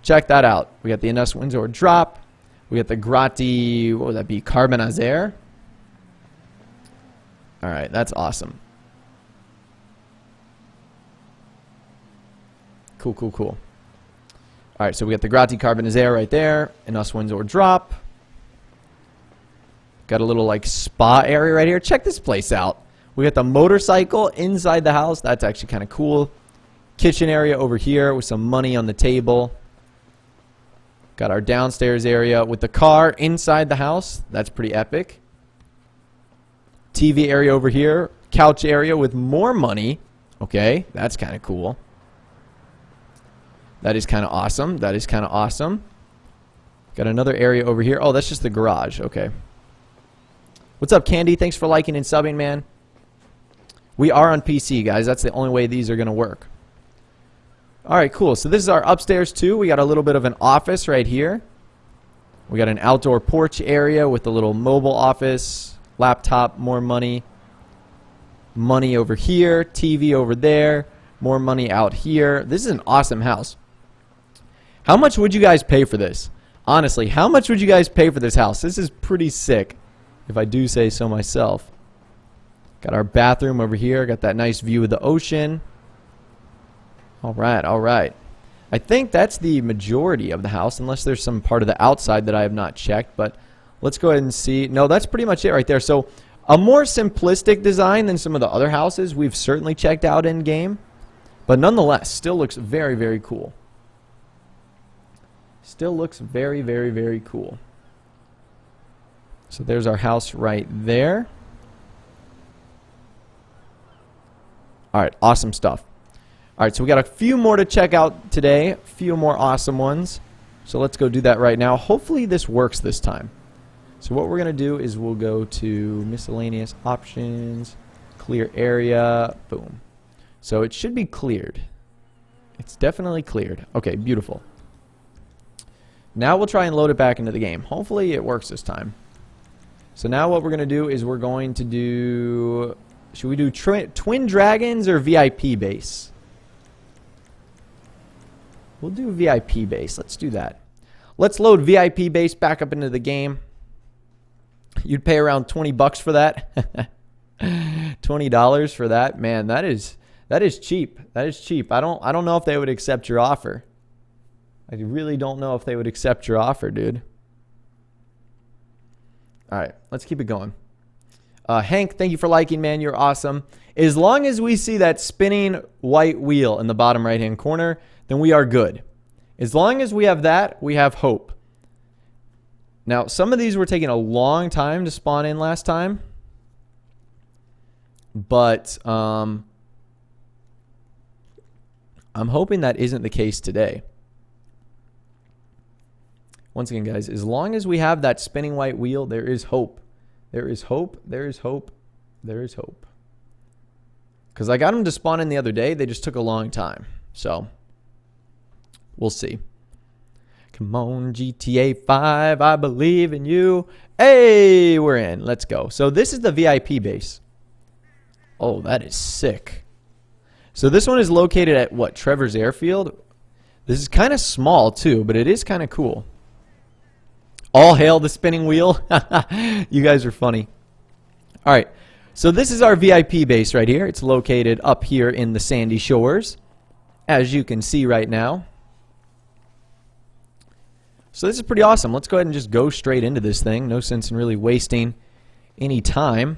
Check that out. We got the Inus Windsor drop. We got the Grati, what would that be? Carbonazere. All right, that's awesome. Cool, cool, cool. All right, so we got the Grati Carbonazere right there. Inus Windsor drop. Got a little like spa area right here. Check this place out. We got the motorcycle inside the house. That's actually kind of cool. Kitchen area over here with some money on the table. Got our downstairs area with the car inside the house. That's pretty epic. TV area over here. Couch area with more money. Okay, that's kind of cool. That is kind of awesome. That is kind of awesome. Got another area over here. Oh, that's just the garage. Okay. What's up, Candy? Thanks for liking and subbing, man. We are on PC, guys. That's the only way these are going to work. All right, cool. So this is our upstairs, too. We got a little bit of an office right here. We got an outdoor porch area with a little mobile office, laptop, more money. Money over here, TV over there, more money out here. This is an awesome house. How much would you guys pay for this? Honestly, how much would you guys pay for this house? This is pretty sick, if I do say so myself. Got our bathroom over here. Got that nice view of the ocean. All right, all right. I think that's the majority of the house, unless there's some part of the outside that I have not checked. But let's go ahead and see. No, that's pretty much it right there. So a more simplistic design than some of the other houses we've certainly checked out in game. But nonetheless, still looks very, very cool. Still looks very, very, very cool. So there's our house right there. All right, awesome stuff. All right, so we got a few more to check out today, a few more awesome ones. So let's go do that right now. Hopefully this works this time. So what we're going to do is we'll go to miscellaneous options, clear area, boom. So it should be cleared. It's definitely cleared. Okay, beautiful. Now we'll try and load it back into the game. Hopefully it works this time. So now what we're going to do is we're going to do... Should we do Twin Dragons or VIP base? We'll do VIP base. Let's do that. Let's load VIP base back up into the game. You'd pay around 20 bucks for that. $20 for that. Man, that is cheap. That is cheap. I don't know if they would accept your offer. I really don't know if they would accept your offer, dude. All right, let's keep it going. Hank, thank you for liking, man. You're awesome. As long as we see that spinning white wheel in the bottom right-hand corner, then we are good. As long as we have that, we have hope. Now, some of these were taking a long time to spawn in last time. But I'm hoping that isn't the case today. Once again, guys, as long as we have that spinning white wheel, there is hope. There is hope. There is hope. There is hope. Because I got them to spawn in the other day. They just took a long time. So, we'll see. Come on, GTA 5. I believe in you. Hey, we're in. Let's go. So, this is the VIP base. Oh, that is sick. So, this one is located at, what, Trevor's Airfield? This is kind of small, too, but it is kind of cool. All hail the spinning wheel. You guys are funny. All right. So this is our VIP base right here. It's located up here in the Sandy Shores, as you can see right now. So this is pretty awesome. Let's go ahead and just go straight into this thing. No sense in really wasting any time.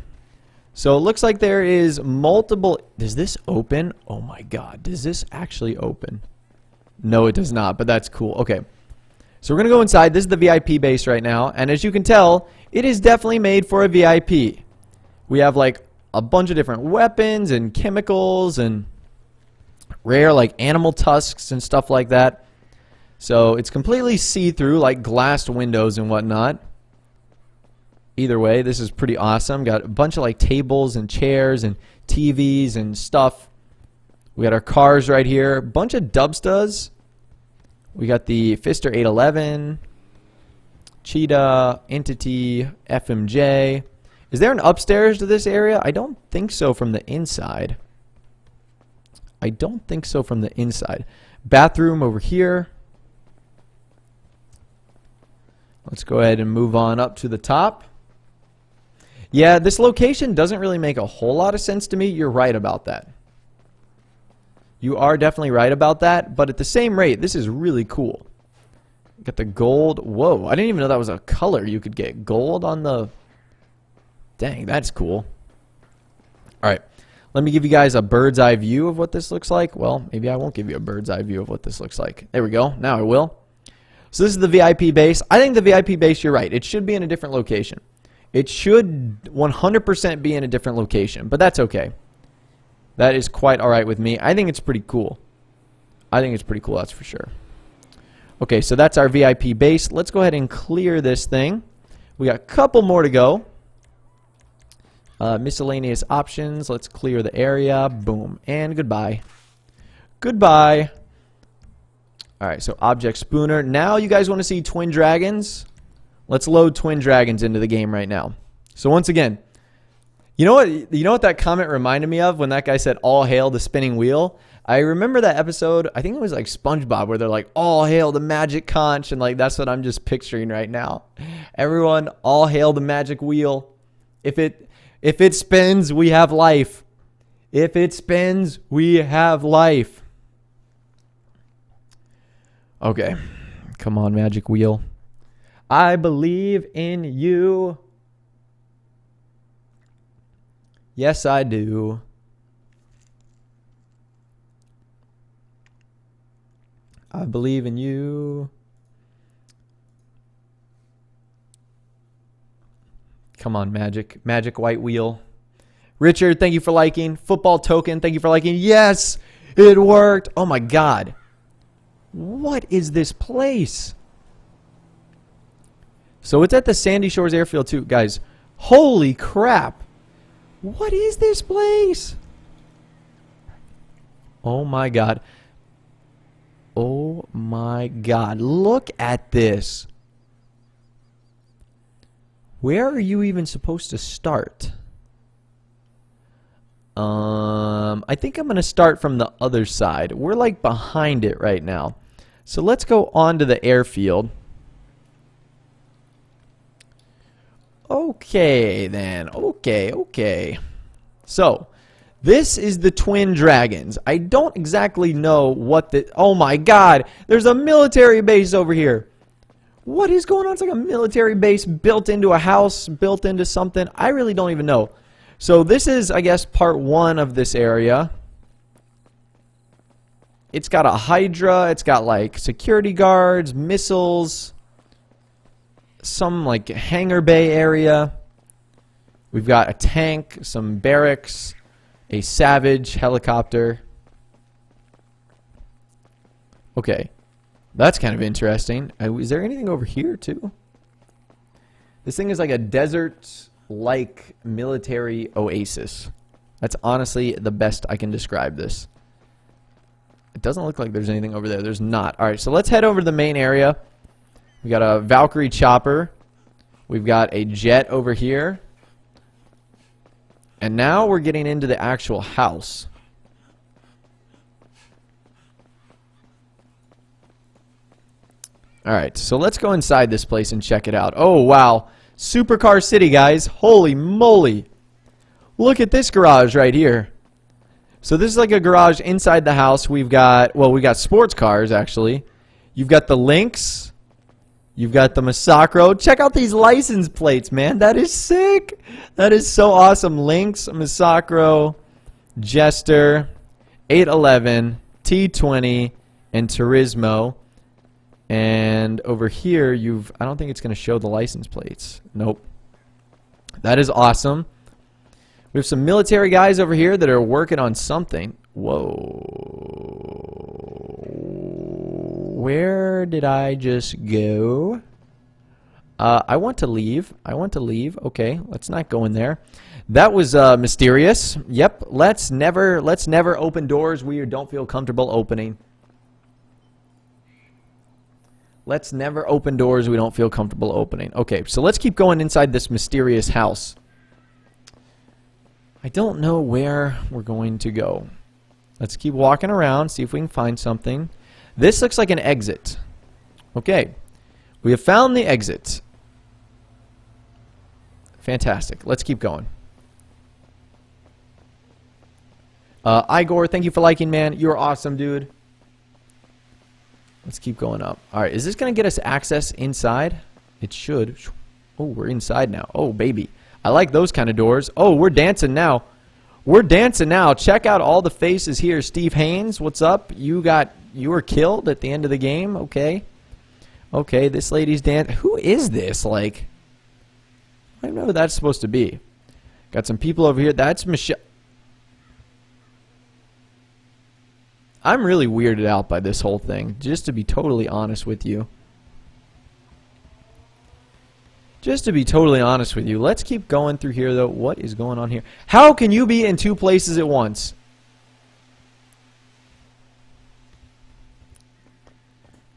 So it looks like there is multiple... Does this open? Oh my god. Does this actually open? No, it does not, but that's cool. Okay. So we're going to go inside. This is the VIP base right now. And as you can tell, it is definitely made for a VIP. We have like a bunch of different weapons and chemicals and rare like animal tusks and stuff like that. So it's completely see-through, like glassed windows and whatnot. Either way, this is pretty awesome. Got a bunch of like tables and chairs and TVs and stuff. We got our cars right here. A bunch of dubstas. We got the Pfister 811, Cheetah, Entity, FMJ. Is there an upstairs to this area? I don't think so from the inside. I don't think so from the inside. Bathroom over here. Let's go ahead and move on up to the top. Yeah, this location doesn't really make a whole lot of sense to me. You're right about that. You are definitely right about that, but at the same rate, this is really cool. Got the gold. Whoa, I didn't even know that was a color you could get. Gold on the... Dang, that's cool. All right, let me give you guys a bird's eye view of what this looks like. Well, maybe I won't give you a bird's eye view of what this looks like. There we go. Now I will. So this is the VIP base. I think the VIP base, you're right. It should be in a different location. It should 100% be in a different location, but that's okay. That is quite all right with me. I think it's pretty cool. I think it's pretty cool, that's for sure. Okay, so that's our VIP base. Let's go ahead and clear this thing. We got a couple more to go. Miscellaneous options. Let's clear the area. Boom. And goodbye. Goodbye. All right, so object spooner. Now you guys want to see twin dragons? Let's load twin dragons into the game right now. So once again, you know what that comment reminded me of when that guy said, all hail the spinning wheel? I remember that episode, I think it was like SpongeBob, where they're like, all hail the magic conch, and like that's what I'm just picturing right now. Everyone, all hail the magic wheel. If it spins, we have life. If it spins, we have life. Okay. Come on, magic wheel. I believe in you. Yes, I do. I believe in you. Come on, magic white wheel. Richard, thank you for liking. Football token, thank you for liking. Yes, it worked. Oh my god. What is this place? So it's at the Sandy Shores Airfield too, guys. Holy crap. What is this place? Oh my god. Oh my god. Look at this. Where are you even supposed to start? I think I'm going to start from the other side. We're like behind it right now. So let's go on to the airfield. Okay, then. Okay. So, this is the Twin Dragons. I don't exactly know what the... Oh my god! There's a military base over here! What is going on? It's like a military base built into a house, built into something. I really don't even know. So this is, I guess, part one of this area. It's got a Hydra. It's got, like, security guards, missiles, some, like, hangar bay area. We've got a tank, some barracks, a Savage helicopter. Okay. That's kind of interesting. Is there anything over here, too? This thing is like a desert-like military oasis. That's honestly the best I can describe this. It doesn't look like there's anything over there. There's not. Alright, so let's head over to the main area. We got a Valkyrie chopper. We've got a jet over here. And now we're getting into the actual house. Alright, so let's go inside this place and check it out. Oh, wow. Supercar City, guys. Holy moly. Look at this garage right here. So this is like a garage inside the house. We've got, well, we got sports cars, actually. You've got the Lynx. You've got the Masacro. Check out these license plates, man. That is sick. That is so awesome. Lynx, Masacro, Jester, 811, T20, and Turismo. And over here, I don't think it's going to show the license plates. Nope. That is awesome. We have some military guys over here that are working on something. Whoa. Where did I just go? I want to leave. Okay, let's not go in there. That was mysterious. Yep. Let's never open doors we don't feel comfortable opening. Let's never open doors we don't feel comfortable opening. Okay, so let's keep going inside this mysterious house. I don't know where we're going to go. Let's keep walking around, see if we can find something. This looks like an exit. Okay, we have found the exit. Fantastic. Let's keep going. Igor, thank you for liking, man. You're awesome, dude. Let's keep going up. Alright, is this going to get us access inside? It should. Oh, we're inside now. Oh, baby. I like those kind of doors. Oh, we're dancing now. We're dancing now. Check out all the faces here. Steve Haynes, what's up? You were killed at the end of the game. Okay. Okay, this lady's dancing. Who is this? Like, I don't know who that's supposed to be. Got some people over here. That's Michelle. I'm really weirded out by this whole thing, just to be totally honest with you. Just to be totally honest with you. Let's keep going through here, though. What is going on here? How can you be in two places at once?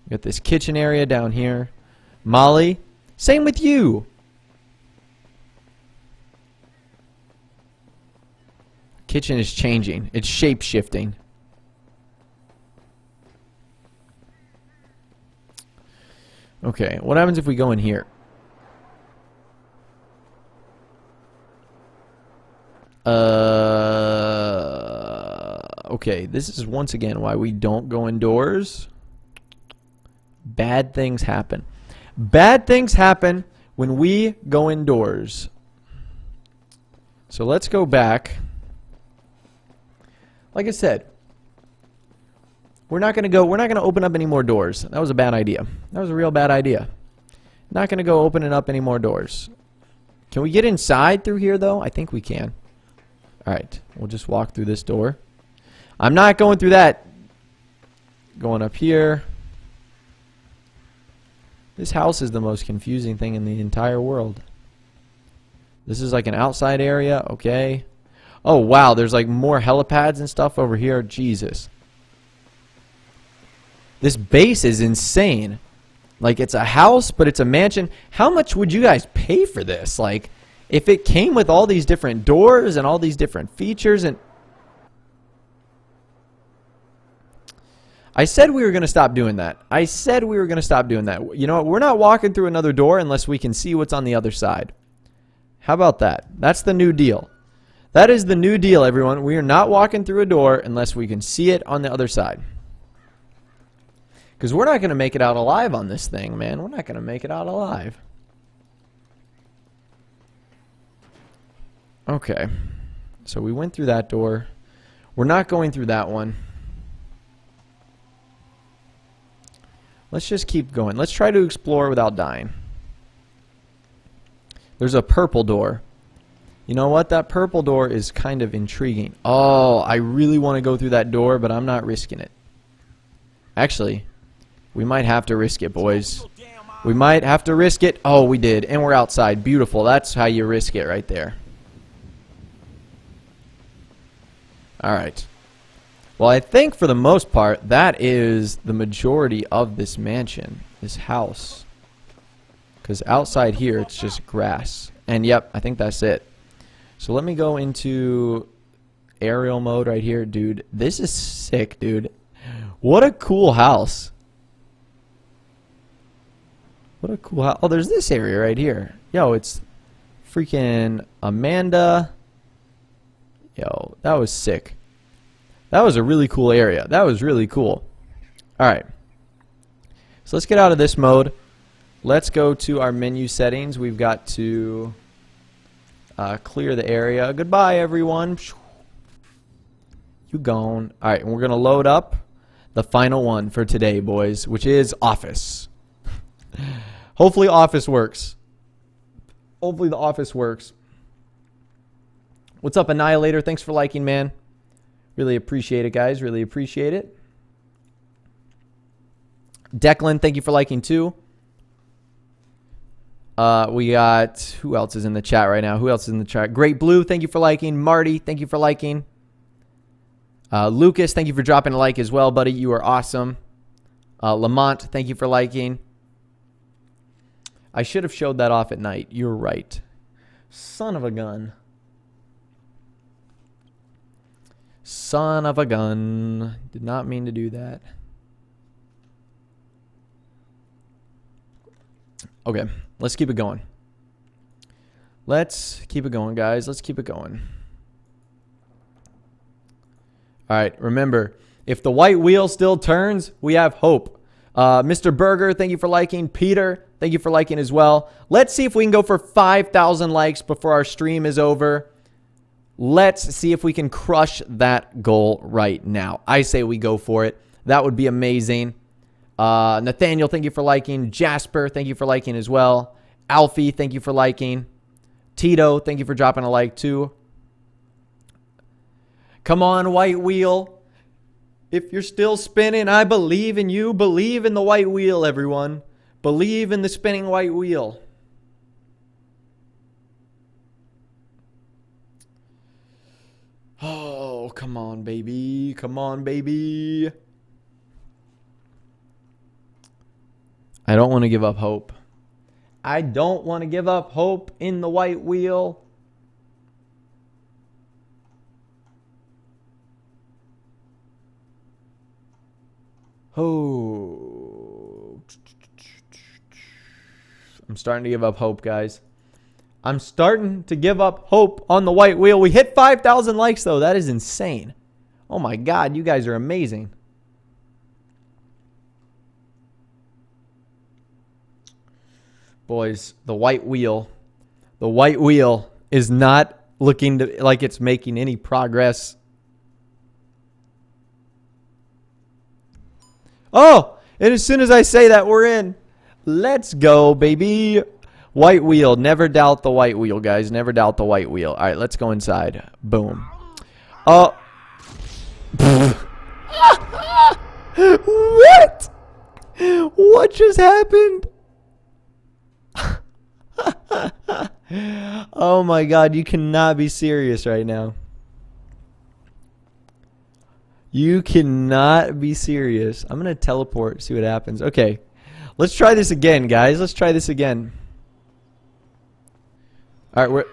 We got this kitchen area down here. Molly, same with you. Kitchen is changing. It's shape-shifting. Okay, what happens if we go in here? Okay, this is once again why we don't go indoors. Bad things happen. Bad things happen when we go indoors. So let's go back. Like I said, we're not going to open up any more doors. That was a bad idea. That was a real bad idea. Not going to go opening up any more doors. Can we get inside through here, though? I think we can. Alright, we'll just walk through this door. I'm not going through that. Going up here. This house is the most confusing thing in the entire world. This is like an outside area. Okay. Oh, wow. There's like more helipads and stuff over here. Jesus. This base is insane. Like, it's a house, but it's a mansion. How much would you guys pay for this? Like, if it came with all these different doors and all these different features and... I said we were going to stop doing that. I said we were going to stop doing that. You know what? We're not walking through another door unless we can see what's on the other side. How about that? That's the new deal. That is the new deal, everyone. We are not walking through a door unless we can see it on the other side. Because we're not going to make it out alive on this thing, man. We're not going to make it out alive. Okay. So we went through that door. We're not going through that one. Let's just keep going. Let's try to explore without dying. There's a purple door. You know what? That purple door is kind of intriguing. Oh, I really want to go through that door, but I'm not risking it. Actually, we might have to risk it, boys. We might have to risk it. Oh, we did. And we're outside. Beautiful. That's how you risk it right there. Alright. Well, I think for the most part, that is the majority of this mansion, this house. Because outside here, it's just grass. And yep, I think that's it. So let me go into aerial mode right here. Dude, this is sick, dude. What a cool house. What a cool house. Oh, there's this area right here. Yo, it's freaking Amanda. Yo, that was sick. That was a really cool area. That was really cool. Alright. So let's get out of this mode. Let's go to our menu settings. We've got to clear the area. Goodbye, everyone. You gone. Alright, and we're going to load up the final one for today, boys, which is Office. Hopefully Office works. Hopefully the Office works. What's up, Annihilator? Thanks for liking, man. Really appreciate it, guys. Really appreciate it. Declan, thank you for liking, too. We got... Who else is in the chat right now? Who else is in the chat? Great Blue, thank you for liking. Marty, thank you for liking. Lucas, thank you for dropping a like as well, buddy. You are awesome. Lamont, thank you for liking. I should have showed that off at night. You're right. Son of a gun. Son of a gun. Did not mean to do that. Okay, let's keep it going. Let's keep it going, guys. Let's keep it going. Alright, remember, if the white wheel still turns, we have hope. Mr. Berger, thank you for liking. Peter, thank you for liking as well. Let's see if we can go for 5,000 likes before our stream is over. Let's see if we can crush that goal right now. I say we go for it. That would be amazing. Nathaniel, thank you for liking. Jasper, thank you for liking as well. Alfie, thank you for liking. Tito, thank you for dropping a like too. Come on, white wheel. If you're still spinning, I believe in you. Believe in the white wheel, everyone. Believe in the spinning white wheel. Oh, come on, baby. Come on, baby. I don't want to give up hope. I don't want to give up hope in the white wheel. Oh. I'm starting to give up hope, guys. I'm starting to give up hope on the white wheel. We hit 5,000 likes, though. That is insane. Oh, my God. You guys are amazing. Boys, the white wheel is not looking like it's making any progress. Oh, and as soon as I say that, we're in. Let's go, baby. White wheel. Never doubt the white wheel, guys. Never doubt the white wheel. All right, let's go inside. Boom. Oh. What? What just happened? Oh my God, you cannot be serious right now. You cannot be serious. I'm going to teleport, see what happens. Okay. Let's try this again, guys. Let's try this again. All right, we're...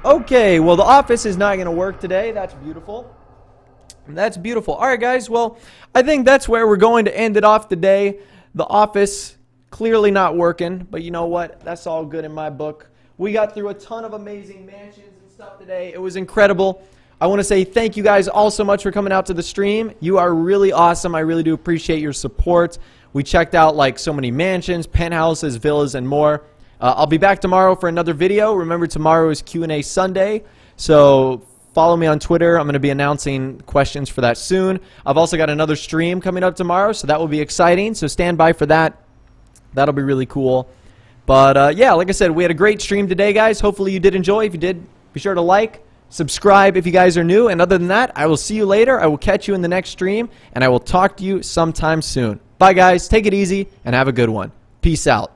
Okay, well, the office is not going to work today. That's beautiful. That's beautiful. All right, guys. Well, I think that's where we're going to end it off today. The office clearly not working, but you know what? That's all good in my book. We got through a ton of amazing mansions and stuff today. It was incredible. I want to say thank you guys all so much for coming out to the stream. You are really awesome. I really do appreciate your support. We checked out like so many mansions, penthouses, villas, and more. I'll be back tomorrow for another video. Remember, tomorrow is Q&A Sunday, so follow me on Twitter. I'm going to be announcing questions for that soon. I've also got another stream coming up tomorrow, so that will be exciting. So stand by for that. That'll be really cool. But yeah, like I said, we had a great stream today, guys. Hopefully you did enjoy. If you did, be sure to like, subscribe if you guys are new. And other than that, I will see you later. I will catch you in the next stream, and I will talk to you sometime soon. Bye, guys. Take it easy, and have a good one. Peace out.